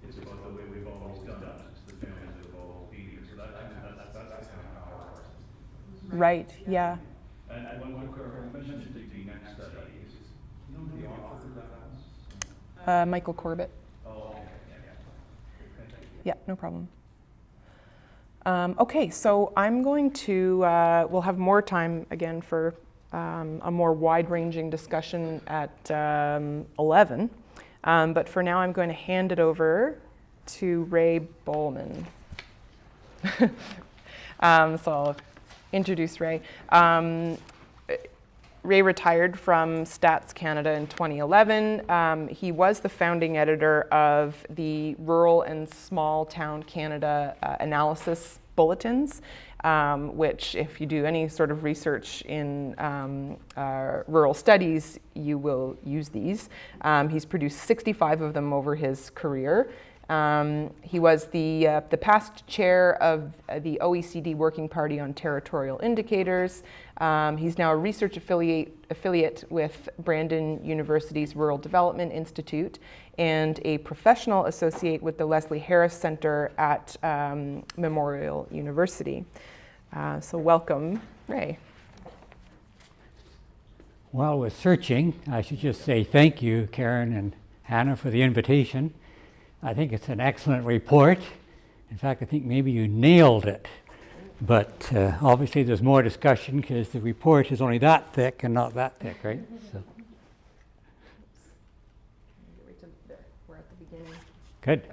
it's about the way we've always done it. It's the families that have all been here. So that's kind of power. Right, yeah. And one quick mention to the next study is, the author of that was? Michael Corbett. Oh, okay. Yeah, no problem. Okay, so I'm going to, we'll have more time again for a more wide-ranging discussion at 11. But for now, I'm going to hand it over to Ray Bollman. So I'll introduce Ray. Ray retired from Stats Canada in 2011. He was the founding editor of the Rural and Small Town Canada analysis bulletins, which, if you do any sort of research in rural studies, you will use these. He's produced 65 of them over his career. He was the past chair of the OECD Working Party on Territorial Indicators. He's now a research affiliate with Brandon University's Rural Development Institute, and a professional associate with the Leslie Harris Center at Memorial University. So welcome, Ray. While we're searching, I should just say thank you, Karen and Hannah, for the invitation. I think it's an excellent report. In fact, I think maybe you nailed it. But obviously there's more discussion because the report is only that thick and not that thick, right? So. We're at the beginning. Good.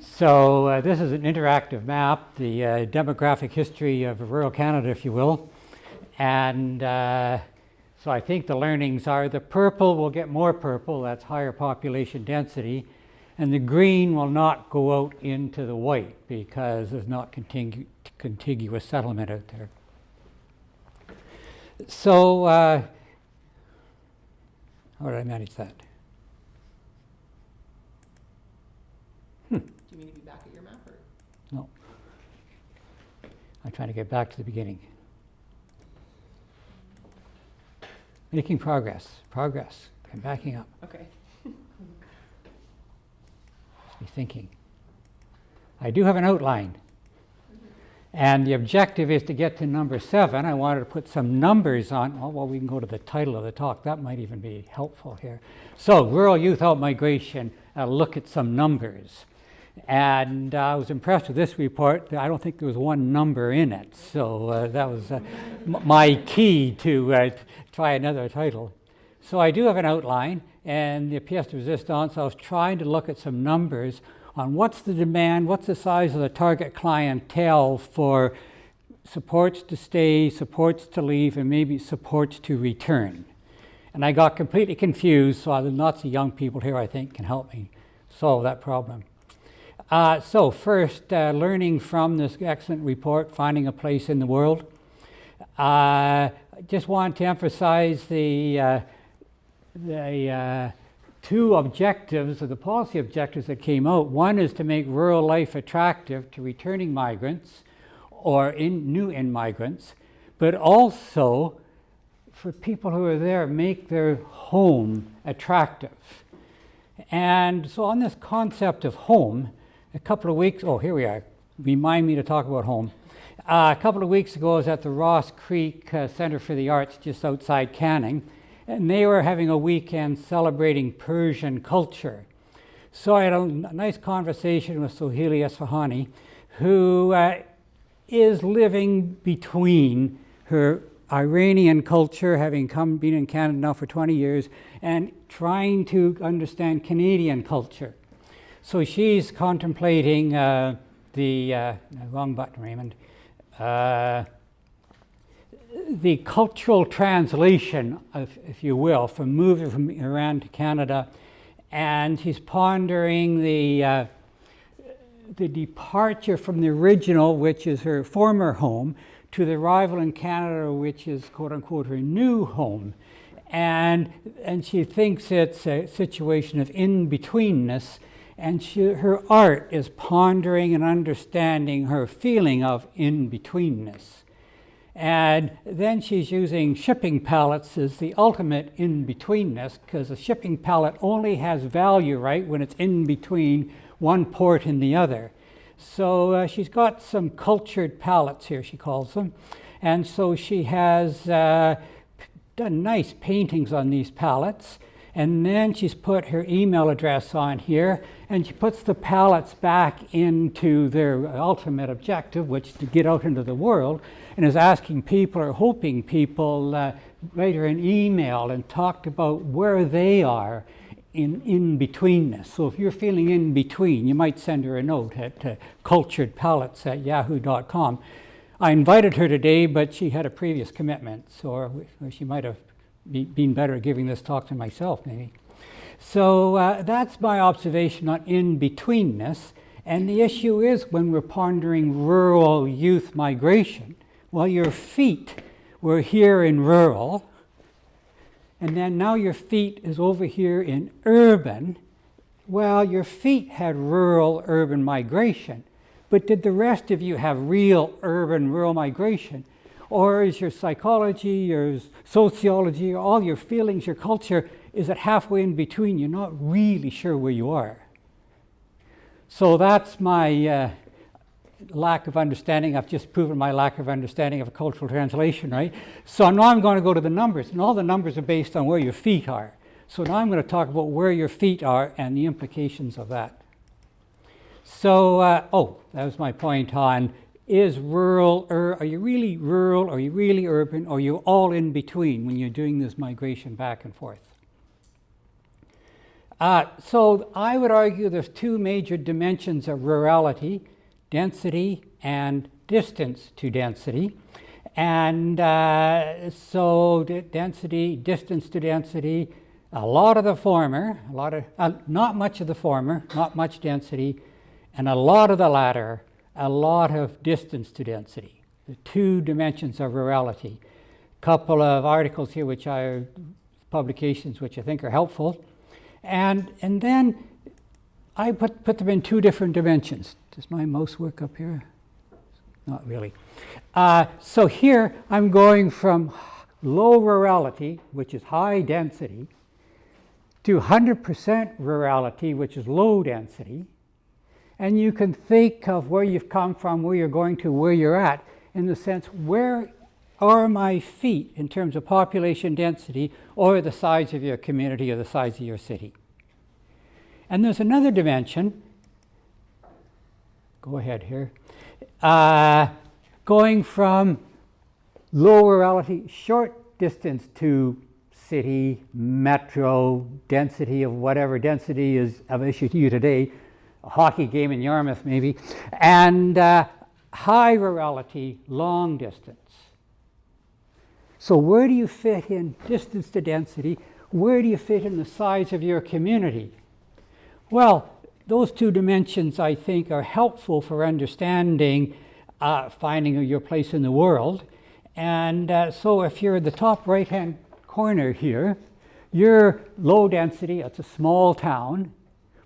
So this is an interactive map, the demographic history of rural Canada, if you will. And so I think the learnings are the purple will get more purple, that's higher population density. and the green will not go out into the white because there's not contiguous settlement out there. So, how did I manage that? Do you mean to be back at your map? Or? No. I'm trying to get back to the beginning. Making progress. I'm backing up. Okay. Be thinking. I do have an outline, and the objective is to get to number 7. I wanted to put some numbers on. Oh, well, we can go to the title of the talk. That might even be helpful here. So, rural youth outmigration. Look at some numbers, and I was impressed with this report. I don't think there was one number in it, so that was my key to try another title. So I do have an outline, and the pièce de résistance, I was trying to look at some numbers on what's the demand, what's the size of the target clientele for supports to stay, supports to leave, and maybe supports to return. And I got completely confused, so lots of young people here, I think, can help me solve that problem. So first, learning from this excellent report, Finding a Place in the World. I just want to emphasize the two objectives, or the policy objectives that came out. One is to make rural life attractive to returning migrants or new in-migrants, but also for people who are there, make their home attractive. And so on this concept of home, a couple of weeks, oh, here we are, remind me to talk about home. A couple of weeks ago, I was at the Ross Creek Center for the Arts just outside Canning, and they were having a weekend celebrating Persian culture. So I had a nice conversation with Sohaili Esfahani, who is living between her Iranian culture, having been in Canada now for 20 years, and trying to understand Canadian culture. So she's contemplating wrong button, Raymond. The cultural translation, if you will, from moving from Iran to Canada, and she's pondering the departure from the original, which is her former home, to the arrival in Canada, which is quote unquote her new home, and she thinks it's a situation of in-betweenness, and her art is pondering and understanding her feeling of in-betweenness. And then she's using shipping pallets as the ultimate in-betweenness, because a shipping pallet only has value, right, when it's in between one port and the other. So she's got some cultured pallets here, she calls them. And so she has done nice paintings on these pallets. And then she's put her email address on here, and she puts the pallets back into their ultimate objective, which is to get out into the world, and is asking people, or hoping people, write her an email and talk about where they are in betweenness. So if you're feeling in between, you might send her a note at culturedpallets@yahoo.com. I invited her today, but she had a previous commitment, or she might have been better at giving this talk than myself, maybe. So that's my observation on in-betweenness. And the issue is, when we're pondering rural youth migration, well, your feet were here in rural, and then now your feet is over here in urban. Well, your feet had rural-urban migration, but did the rest of you have real urban-rural migration? Or is your psychology, your sociology, all your feelings, your culture, is it halfway in between? You're not really sure where you are. So that's my lack of understanding. I've just proven my lack of understanding of a cultural translation, right? So now I'm going to go to the numbers, and all the numbers are based on where your feet are. So now I'm going to talk about where your feet are and the implications of that. So, that was my point on, is rural, are you really rural, are you really urban, or are you all in between when you're doing this migration back and forth? So I would argue there's two major dimensions of rurality: density and distance to density. And so density, distance to density, A lot of the former, not much of the former, not much density, and a lot of the latter, a lot of distance to density, the two dimensions of rurality. Couple of articles here publications which I think are helpful. And then I put them in two different dimensions. Does my mouse work up here? Not really. So here I'm going from low rurality, which is high density, to 100% rurality, which is low density. And you can think of where you've come from, where you're going to, where you're at, in the sense, where are my feet in terms of population density or the size of your community or the size of your city? And there's another dimension, go ahead here, going from low rurality, short distance to city, metro, density of whatever density is of issue to you today, a hockey game in Yarmouth maybe, and high rurality, long distance. So where do you fit in distance to density? Where do you fit in the size of your community? Well, those two dimensions, I think, are helpful for understanding finding your place in the world. And so if you're in the top right-hand corner here, you're low density, it's a small town,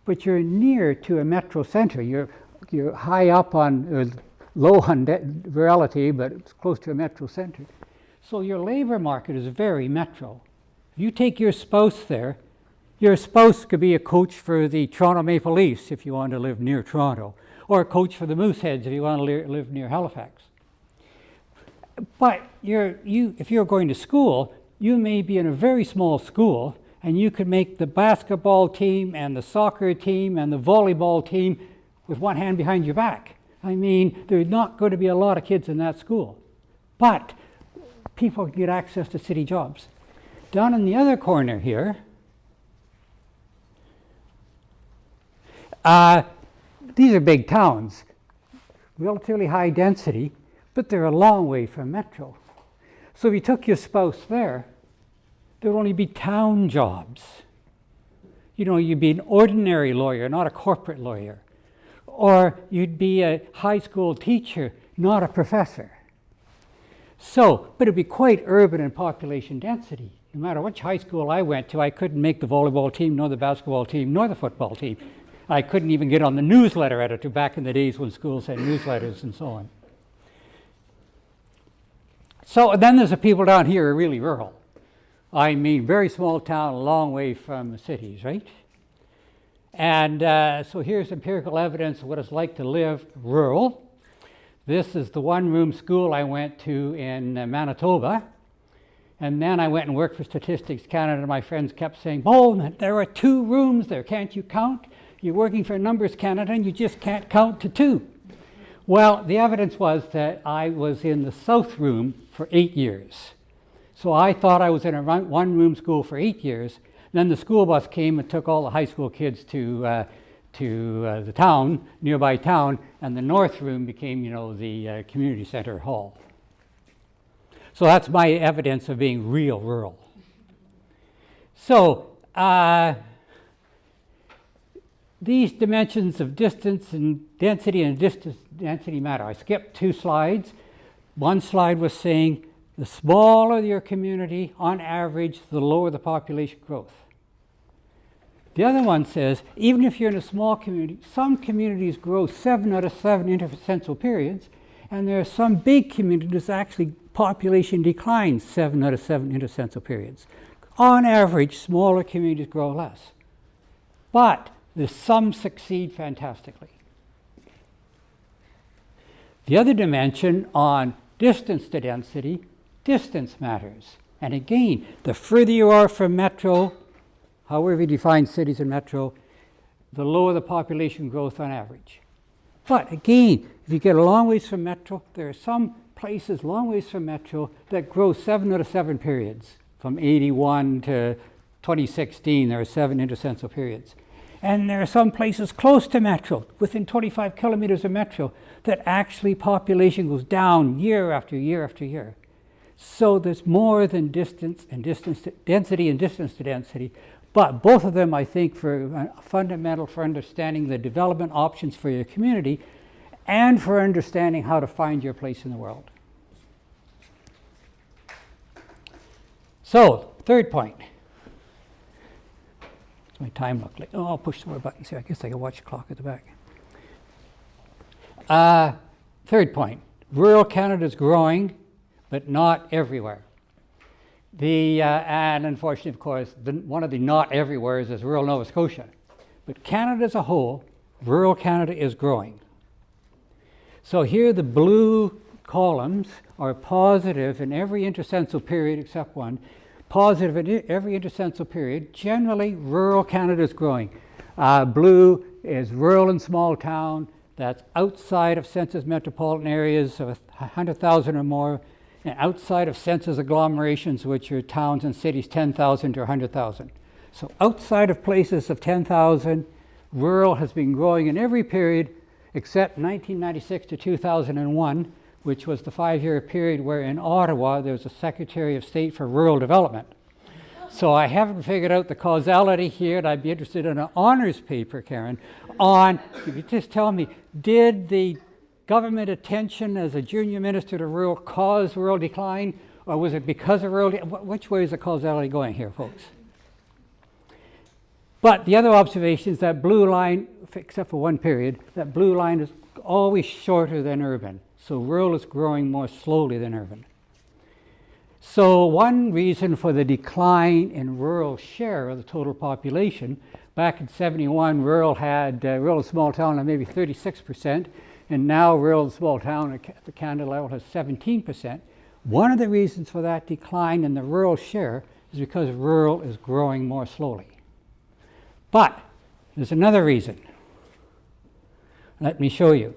but you're near to a metro center. You're high up on, low on rurality, but it's close to a metro center. So your labor market is very metro. If you take your spouse there, your spouse could be a coach for the Toronto Maple Leafs if you want to live near Toronto, or a coach for the Mooseheads if you want to live near Halifax. But if you're going to school, you may be in a very small school, and you could make the basketball team and the soccer team and the volleyball team with one hand behind your back. I mean, there's not going to be a lot of kids in that school. But people can get access to city jobs. Down in the other corner here, these are big towns, relatively high density, but they're a long way from metro. So if you took your spouse there, there would only be town jobs. You know, you'd be an ordinary lawyer, not a corporate lawyer. Or you'd be a high school teacher, not a professor. So, but it'd be quite urban in population density. No matter which high school I went to, I couldn't make the volleyball team, nor the basketball team, nor the football team. I couldn't even get on the newsletter editor back in the days when schools had newsletters and so on. So then there's the people down here who are really rural. I mean, very small town, a long way from the cities, right? And so here's empirical evidence of what it's like to live rural. This is the one-room school I went to in Manitoba. And then I went and worked for Statistics Canada, and my friends kept saying, "Bollman, there are 2 rooms there, can't you count? You're working for Numbers Canada, and you just can't count to 2. Well, the evidence was that I was in the South Room for 8 years. So I thought I was in a one-room school for 8 years. Then the school bus came and took all the high school kids to the town, nearby town, and the North Room became, the community center hall. So that's my evidence of being real rural. So these dimensions of distance and density matter. I skipped 2 slides. One slide was saying the smaller your community, on average, the lower the population growth. The other one says, even if you're in a small community, some communities grow 7 out of 7 intercensual periods, and there are some big communities actually population declines 7 out of 7 intercensual periods. On average, smaller communities grow less. But some succeed fantastically. The other dimension on distance to density, distance matters. And again, the further you are from metro, however you define cities and metro, the lower the population growth on average. But again, if you get a long ways from metro, there are some places long ways from metro that grow 7 out of 7 periods. From 81 to 2016, there are 7 intercensual periods. And there are some places close to metro, within 25 kilometers of metro, that actually population goes down year after year after year. So there's more than density and distance to density, But both of them, I think, are fundamental for understanding the development options for your community and for understanding how to find your place in the world. So, third point. What's my time look like? Oh, I'll push some more buttons here. I guess I can watch the clock at the back. Third point. Rural Canada is growing, but not everywhere. And unfortunately, of course, one of the not everywheres is rural Nova Scotia. But Canada as a whole, rural Canada is growing. So here the blue columns are positive in every intercensual period except one. Positive in every intercensual period. Generally, rural Canada is growing. Blue is rural and small town. That's outside of census metropolitan areas of 100,000 or more, and outside of census agglomerations, which are towns and cities 10,000 to 100,000. So outside of places of 10,000, rural has been growing in every period except 1996 to 2001, which was the 5-year period where in Ottawa there was a Secretary of State for Rural Development. So I haven't figured out the causality here, and I'd be interested in an honors paper, Karen, on, if you just tell me, did the government attention as a junior minister to rural cause rural decline, or was it because of rural? Which way is the causality going here, folks? But the other observation is that blue line, except for one period, that blue line is always shorter than urban. So rural is growing more slowly than urban. So one reason for the decline in rural share of the total population, back in 71, rural and small town had maybe 36%, and now rural and small town at the Canada level has 17%. One of the reasons for that decline in the rural share is because rural is growing more slowly. But there's another reason. Let me show you.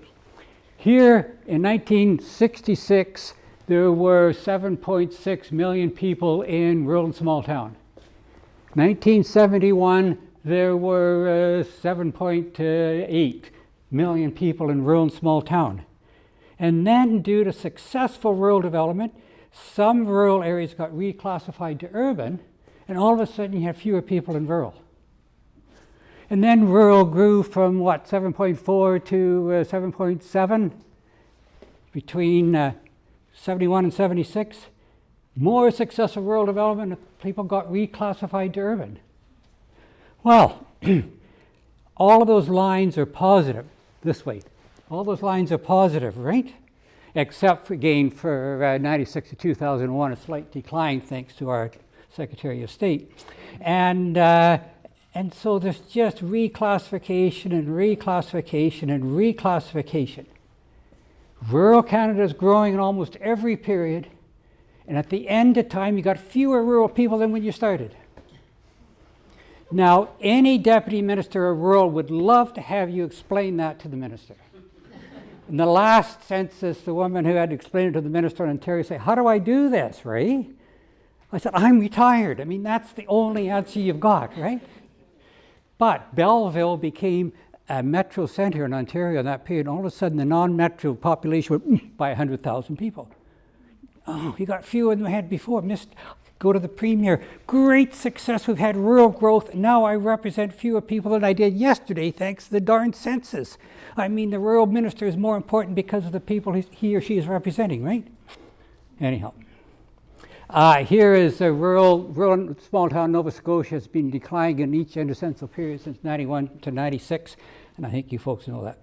Here in 1966, there were 7.6 million people in rural and small town. 1971, there were 7.8 million people in rural and small town. And then due to successful rural development, some rural areas got reclassified to urban, and all of a sudden you have fewer people in rural. And then rural grew from 7.4 to 7.7 between 71 and 76. More successful rural development, people got reclassified to urban. Well, all of those lines are positive this way. All those lines are positive, right? Except for, again, for 96 to 2001, a slight decline thanks to our Secretary of State. And so there's just reclassification and reclassification and reclassification. Rural Canada is growing in almost every period, and at the end of time, you got fewer rural people than when you started. Now, any deputy minister of rural would love to have you explain that to the minister. In the last census, the woman who had to explain it to the minister in Ontario said, "How do I do this, Ray?" I said, "I'm retired." I mean, that's the only answer you've got, right? But Belleville became a metro centre in Ontario in that period. All of a sudden, the non-metro population went by 100,000 people. Oh, you got fewer than we had before. Go to the Premier. Great success. We've had rural growth. Now I represent fewer people than I did yesterday, thanks to the darn census. I mean, the rural minister is more important because of the people he or she is representing, right? Anyhow. Here is a rural small town Nova Scotia has been declining in each intercensual period since 91 to 96, and I think you folks know that.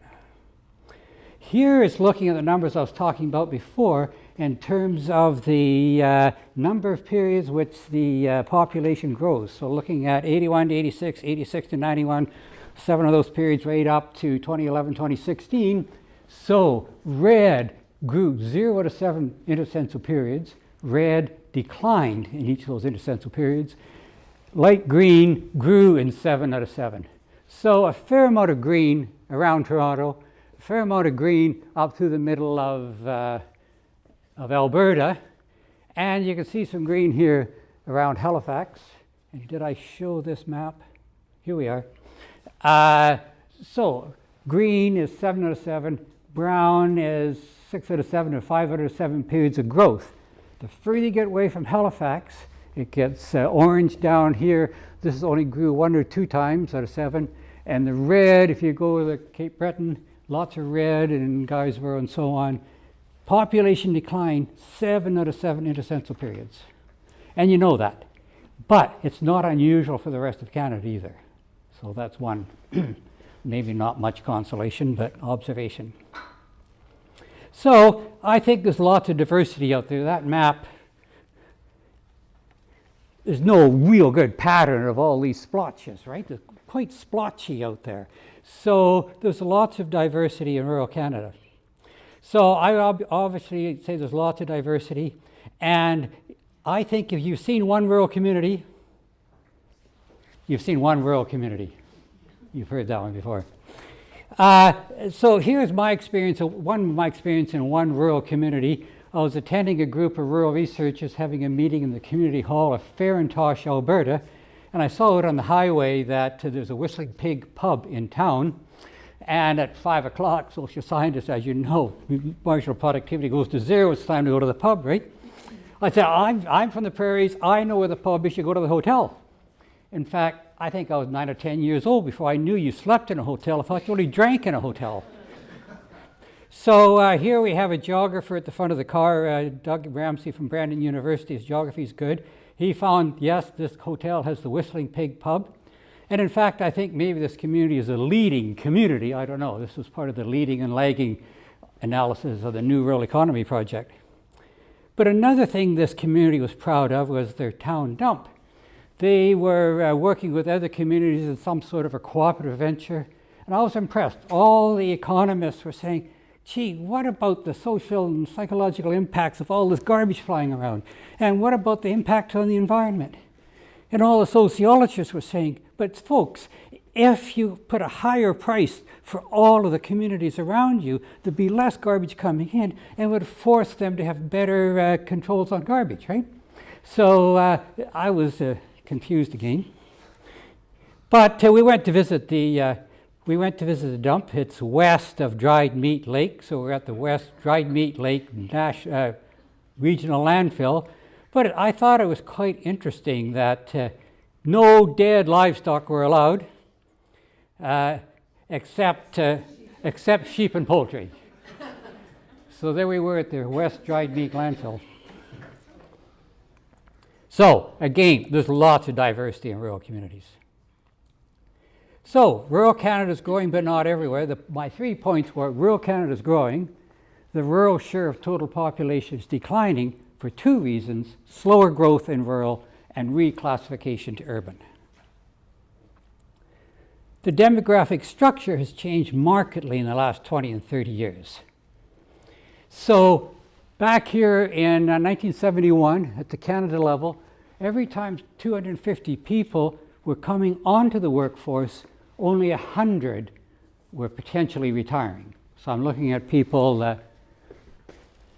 Here is looking at the numbers I was talking about before in terms of the number of periods which the population grows. So looking at 81 to 86, 86 to 91, 7 of those periods right up to 2011, 2016. So red grew 0 to 7 intercensual periods. Red declined in each of those intercensual periods. Light green grew in 7 out of 7. So a fair amount of green around Toronto, a fair amount of green up through the middle of Alberta, and you can see some green here around Halifax. And did I show this map? Here we are. So green is 7 out of 7, brown is 6 out of 7 or 5 out of 7 periods of growth. The further you get away from Halifax It gets orange down here. This only grew 1 or 2 times out of 7. And the red, if you go to the Cape Breton, lots of red in Guysborough and so on. Population decline 7 out of 7 intercensual periods. And you know that. But it's not unusual for the rest of Canada either. So that's one, maybe not much consolation, but observation. So I think there's lots of diversity out there. That map, there's no real good pattern of all these splotches, right? They're quite splotchy out there. So there's lots of diversity in rural Canada. So I obviously say there's lots of diversity. And I think if you've seen one rural community, you've seen one rural community. You've heard that one before. So here's my experience, one of my experience in one rural community. I was attending a group of rural researchers having a meeting in the community hall of Farintosh, Alberta, and I saw it on the highway that there's a Whistling Pig pub in town, and at 5 o'clock, social scientists, as you know, marginal productivity goes to 0, it's time to go to the pub, right? I said, I'm from the prairies, I know where the pub is, you go to the hotel. In fact, I think I was 9 or 10 years old before I knew you slept in a hotel. I thought you only drank in a hotel. So here we have a geographer at the front of the car, Doug Ramsey from Brandon University. His geography is good. He found, yes, this hotel has the Whistling Pig pub. And in fact, I think maybe this community is a leading community. I don't know. This was part of the leading and lagging analysis of the New Rural Economy Project. But another thing this community was proud of was their town dump. They were working with other communities in some sort of a cooperative venture. And I was impressed. All the economists were saying, gee, what about the social and psychological impacts of all this garbage flying around? And what about the impact on the environment? And all the sociologists were saying, but folks, if you put a higher price for all of the communities around you, there'd be less garbage coming in and would force them to have better controls on garbage, right? So I was confused again. But we went to visit the dump. It's west of Dried Meat Lake, so we're at the West Dried Meat Lake Regional Landfill. But I thought it was quite interesting that no dead livestock were allowed, except sheep and poultry. So there we were at the West Dried Meat Landfill. So again, there's lots of diversity in rural communities. So rural Canada is growing, but not everywhere. My 3 points were rural Canada is growing, the rural share of total population is declining for 2 reasons: slower growth in rural and reclassification to urban. The demographic structure has changed markedly in the last 20 and 30 years. So back here in 1971, at the Canada level, every time 250 people were coming onto the workforce, only 100 were potentially retiring. So I'm looking at people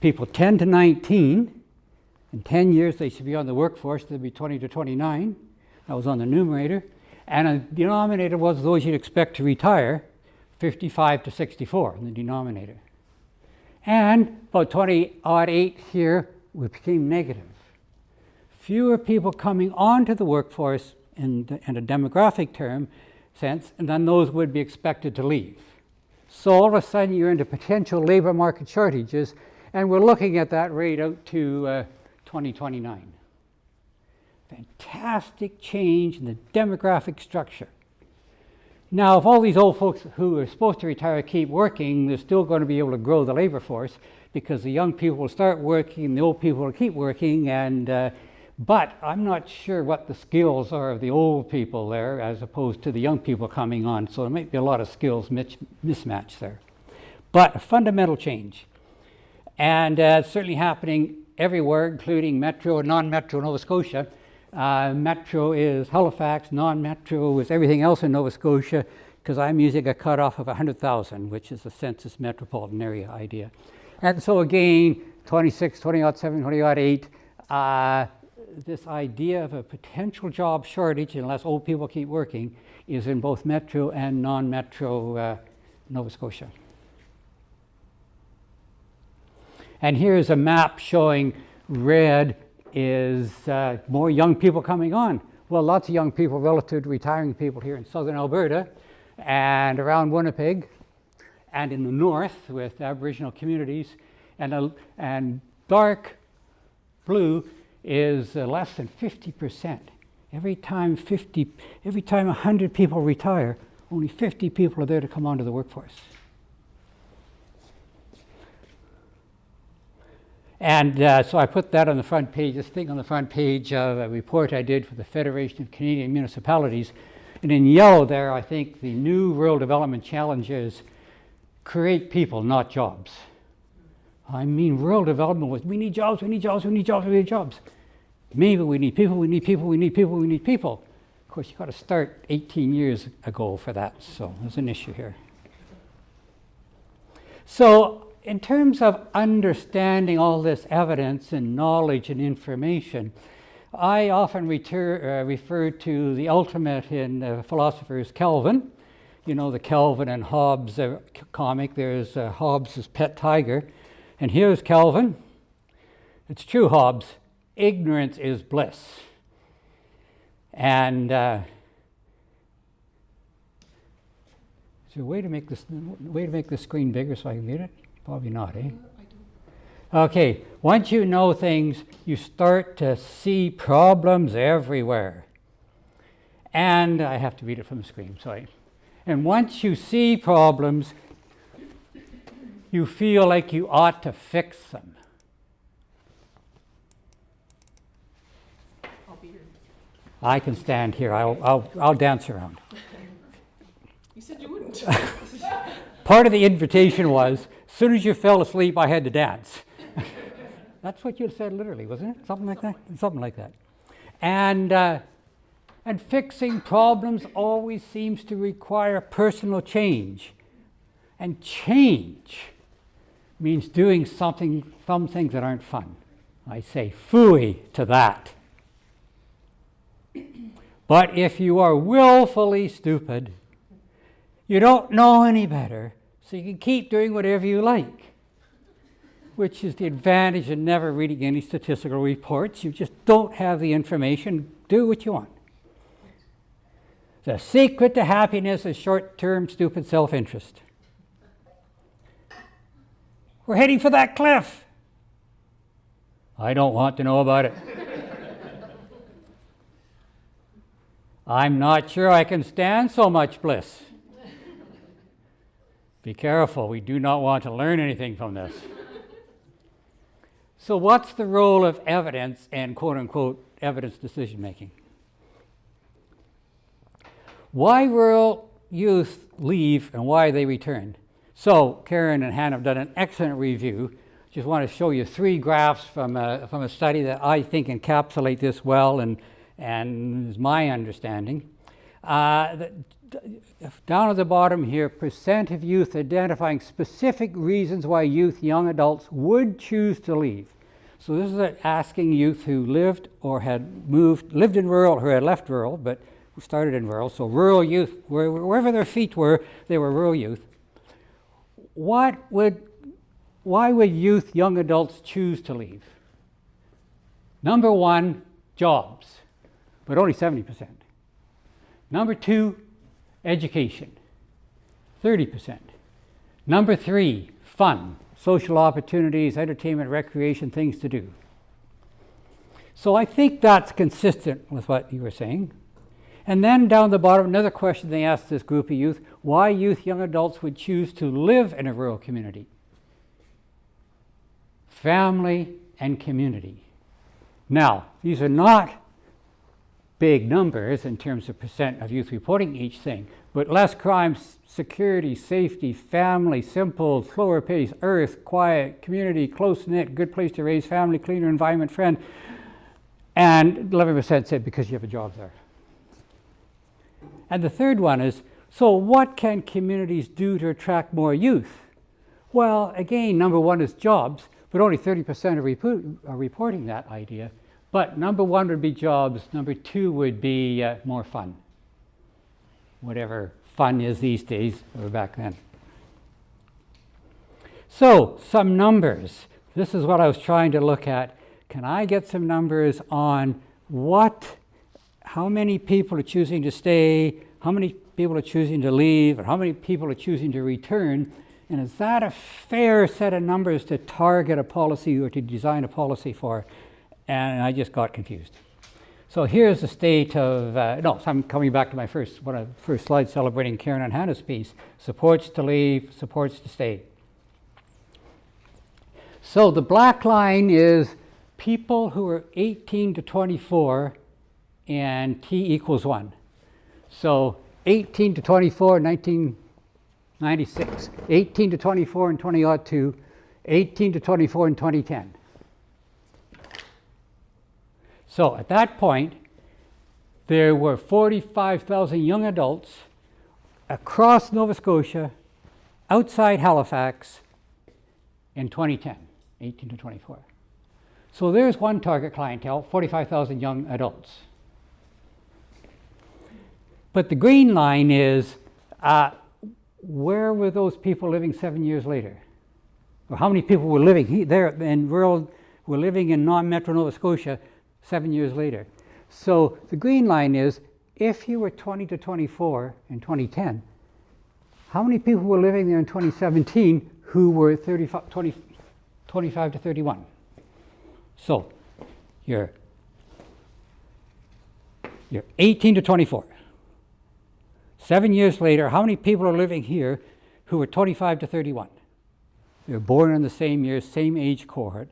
10 to 19. In 10 years, they should be on the workforce. They'd be 20 to 29. That was on the numerator. And a denominator was those you'd expect to retire, 55 to 64 in the denominator. And about 28 here, we became negative. Fewer people coming onto the workforce in a demographic term sense, and then those would be expected to leave. So all of a sudden you're into potential labor market shortages, and we're looking at that rate out to 2029. Fantastic change in the demographic structure. Now, if all these old folks who are supposed to retire keep working, they're still going to be able to grow the labor force because the young people will start working, the old people will keep working, and but I'm not sure what the skills are of the old people there as opposed to the young people coming on. So there might be a lot of skills mismatch there. But a fundamental change. And it's certainly happening everywhere, including metro and non-metro Nova Scotia. Metro is Halifax, non-metro is everything else in Nova Scotia, because I'm using a cutoff of 100,000, which is the census metropolitan area idea. And so again, 26, 2007, 2008, this idea of a potential job shortage, unless old people keep working, is in both metro and non-metro Nova Scotia. And here's a map showing red is more young people coming on. Well, lots of young people relative to retiring people here in southern Alberta and around Winnipeg and in the north with Aboriginal communities. And dark blue is less than 50%. Every time 100 people retire, only 50 people are there to come onto the workforce. And so I put that on the front page, this thing on the front page of a report I did for the Federation of Canadian Municipalities. And in yellow there, I think the new rural development challenge is create people, not jobs. I mean, rural development was, we need jobs, we need jobs, we need jobs, we need jobs. Maybe we need people, we need people, we need people, we need people. Of course, you've got to start 18 years ago for that, so there's an issue here. So in terms of understanding all this evidence and knowledge and information, I often refer to the ultimate in philosophers, Calvin. You know the Calvin and Hobbes comic. There's Hobbes' pet tiger. And here's Calvin. It's true, Hobbes. Ignorance is bliss. And is there a way to make this screen bigger so I can read it? Probably not, eh? Okay, once you know things, you start to see problems everywhere. And I have to read it from the screen, sorry. And once you see problems, you feel like you ought to fix them. I'll be here. I can stand here. I'll dance around. You said you wouldn't. Part of the invitation was, as soon as you fell asleep, I had to dance. That's what you said literally, wasn't it? Something like that? Something like that. And fixing problems always seems to require personal change. And change means doing some things that aren't fun. I say phooey to that. But if you are willfully stupid, you don't know any better, so you can keep doing whatever you like, which is the advantage of never reading any statistical reports. You just don't have the information. Do what you want. The secret to happiness is short-term, stupid self-interest. We're heading for that cliff. I don't want to know about it. I'm not sure I can stand so much bliss. Be careful, we do not want to learn anything from this. So what's the role of evidence and quote-unquote evidence decision-making? Why rural youth leave and why they return? So Karen and Hannah have done an excellent review. Just want to show you 3 graphs from a study that I think encapsulate this well and is my understanding. Down at the bottom here, percent of youth identifying specific reasons why youth, young adults would choose to leave. So this is asking youth who lived or had lived in rural, or had left rural, but who started in rural. So rural youth, wherever their feet were, they were rural youth. Why would youth, young adults choose to leave? Number 1, jobs, but only 70%. Number 2, education, 30%. Number 3, fun, social opportunities, entertainment, recreation, things to do. So I think that's consistent with what you were saying. And then down the bottom, another question they asked this group of youth, why youth, young adults would choose to live in a rural community. Family and community. Now, these are not big numbers in terms of percent of youth reporting each thing, but less crime, security, safety, family, simple, slower pace, earth, quiet, community, close-knit, good place to raise family, cleaner environment, friend. And 11% said because you have a job there. And the third one is, so what can communities do to attract more youth? Well, again, number 1 is jobs, but only 30% are reporting that idea. But number 1 would be jobs, number 2 would be more fun. Whatever fun is these days, or back then. So, some numbers. This is what I was trying to look at. can I get some numbers on how many people are choosing to stay, how many people are choosing to leave, and how many people are choosing to return? And is that a fair set of numbers to target a policy or to design a policy for? And I just got confused. So here's the state of, so I'm coming back to my first slide celebrating Karen and Hannah's piece, supports to leave, supports to stay. So the black line is people who are 18 to 24 and T equals 1. So 18 to 24 in 1996, 18 to 24 in 2002, 18 to 24 in 2010. So at that point, there were 45,000 young adults across Nova Scotia, outside Halifax, in 2010, 18 to 24. So there's one target clientele, 45,000 young adults. But the green line is, where were those people living 7 years later? Or how many people were living there in rural, were living in non-metro Nova Scotia 7 years later? So the green line is, if you were 20 to 24 in 2010, how many people were living there in 2017 who were 25 to 31? So you're 18 to 24. 7 years later, how many people are living here who are 25 to 31? They're born in the same year, same age cohort.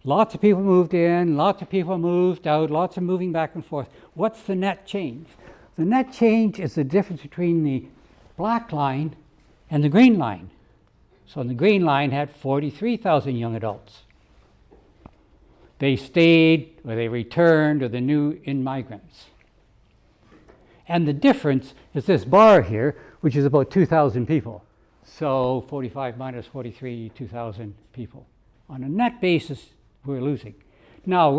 Lots of people moved in, lots of people moved out, lots of moving back and forth. What's the net change? The net change is the difference between the black line and the green line. So the green line had 43,000 young adults. They stayed, or they returned, or the new in-migrants. And the difference is this bar here, which is about 2,000 people. So 45 minus 43, 2,000 people. On a net basis, we're losing. Now,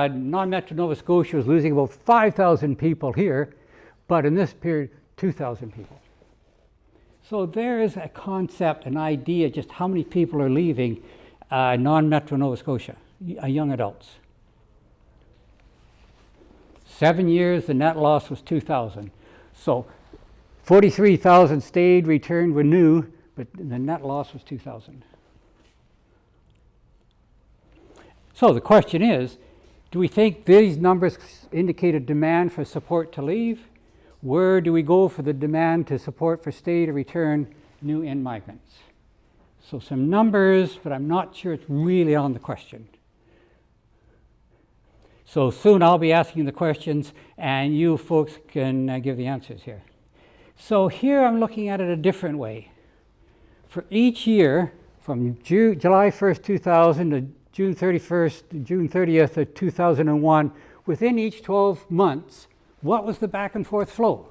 non-metro Nova Scotia is losing about 5,000 people here, but in this period, 2,000 people. So there is a concept, an idea, just how many people are leaving non-metro Nova Scotia, young adults. 7 years, the net loss was 2,000. So 43,000 stayed, returned, were new, but the net loss was 2,000. So the question is, do we think these numbers indicate a demand for support to leave? Where do we go for the demand to support for stay to return new in-migrants? So some numbers, but I'm not sure it's really on the question. So soon I'll be asking the questions and you folks can give the answers here. So here I'm looking at it a different way. For each year, from July 1st, 2000 to June 31st, June 30th of 2001, within each 12 months, what was the back and forth flow?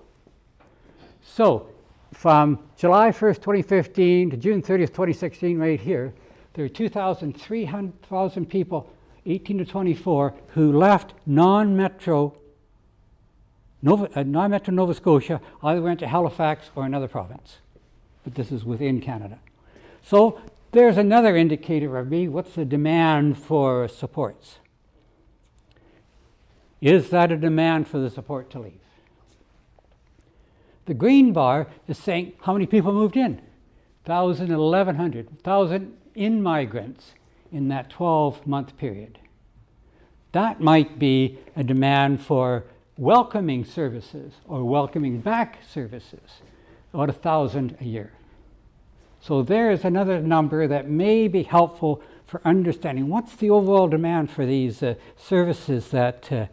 So from July 1st, 2015 to June 30th, 2016, right here, there are 2,300 people, 18 to 24, who left non-metro Nova Scotia, either went to Halifax or another province. But this is within Canada. So there's another indicator of me. What's the demand for supports? Is that a demand for the support to leave? The green bar is saying how many people moved in. 1,000, 1,100, 1,000 in-migrants in that 12-month period. That might be a demand for welcoming services or welcoming back services, about 1,000 a year. So there is another number that may be helpful for understanding what's the overall demand for these services that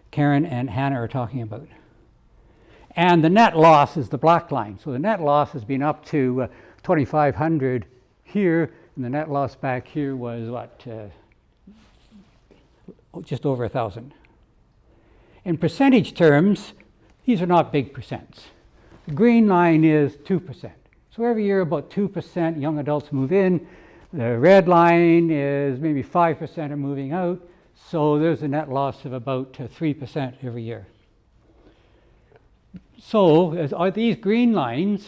Karen and Hannah are talking about. And the net loss is the black line. So the net loss has been up to 2,500 here, and the net loss back here was what? Just over 1,000. In percentage terms, these are not big percents. The green line is 2%. So every year about 2% young adults move in. The red line is maybe 5% are moving out. So there's a net loss of about 3% every year. So are these green lines,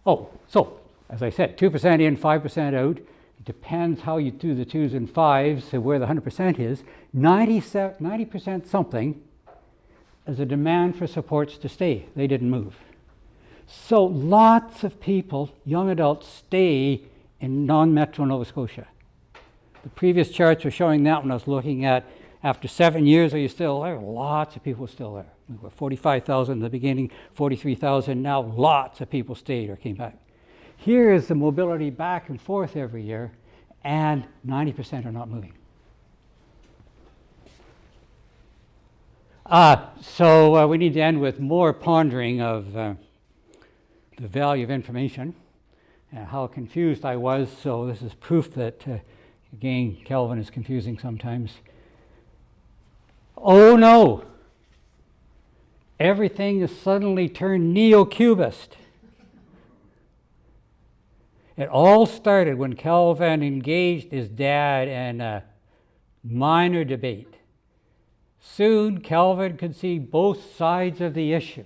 so as I said, 2% in, 5% out. depends how you do the 2s and 5s, so where the 100% is, 90% something is a demand for supports to stay. They didn't move. So lots of people, young adults, stay in non-metro Nova Scotia. The previous charts were showing that when I was looking at after 7 years, are you still there? Lots of people still there. We were 45,000 in the beginning, 43,000, now lots of people stayed or came back. Here is the mobility back and forth every year, and 90% are not moving. So we need to end with more pondering of the value of information and how confused I was. So this is proof that, again, Kelvin is confusing sometimes. Oh no! Everything has suddenly turned neo-cubist. It all started when Kelvin engaged his dad in a minor debate. Soon, Kelvin could see both sides of the issue.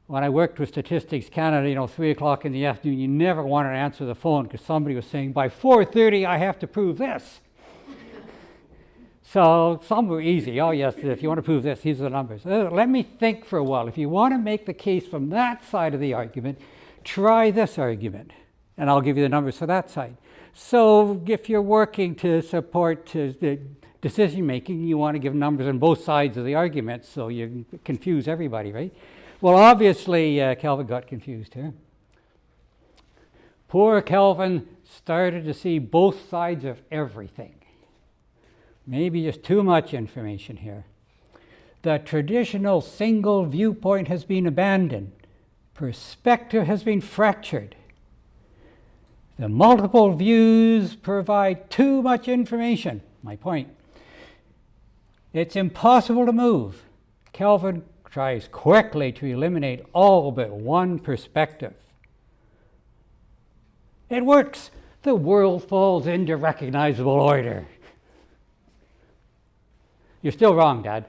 When I worked with Statistics Canada, 3 o'clock in the afternoon, you never wanted to answer the phone because somebody was saying, by 4:30, I have to prove this. So some were easy. Oh, yes, if you want to prove this, these are the numbers. Let me think for a while. If you want to make the case from that side of the argument, try this argument, and I'll give you the numbers for that side. So if you're working to support the decision making, you want to give numbers on both sides of the argument so you confuse everybody, right? Well, obviously, Kelvin got confused here. Poor Kelvin started to see both sides of everything. Maybe just too much information here. The traditional single viewpoint has been abandoned. Perspective has been fractured. The multiple views provide too much information. My point. It's impossible to move. Kelvin tries quickly to eliminate all but one perspective. It works. The world falls into recognizable order. You're still wrong, Dad.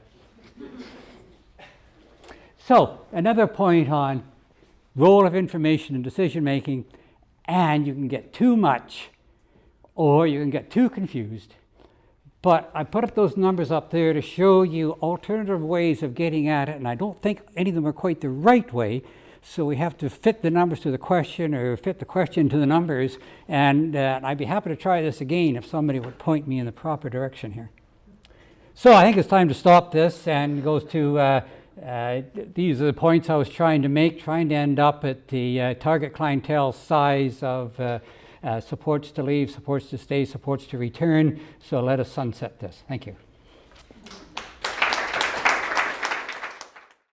So, another point on role of information in decision making, and you can get too much or you can get too confused. But I put up those numbers up there to show you alternative ways of getting at it, and I don't think any of them are quite the right way, so we have to fit the numbers to the question or fit the question to the numbers, and I'd be happy to try this again if somebody would point me in the proper direction here. So I think it's time to stop this and goes to these are the points I was trying to make, trying to end up at the target clientele size of supports to leave, supports to stay, supports to return. So let us sunset this. Thank you.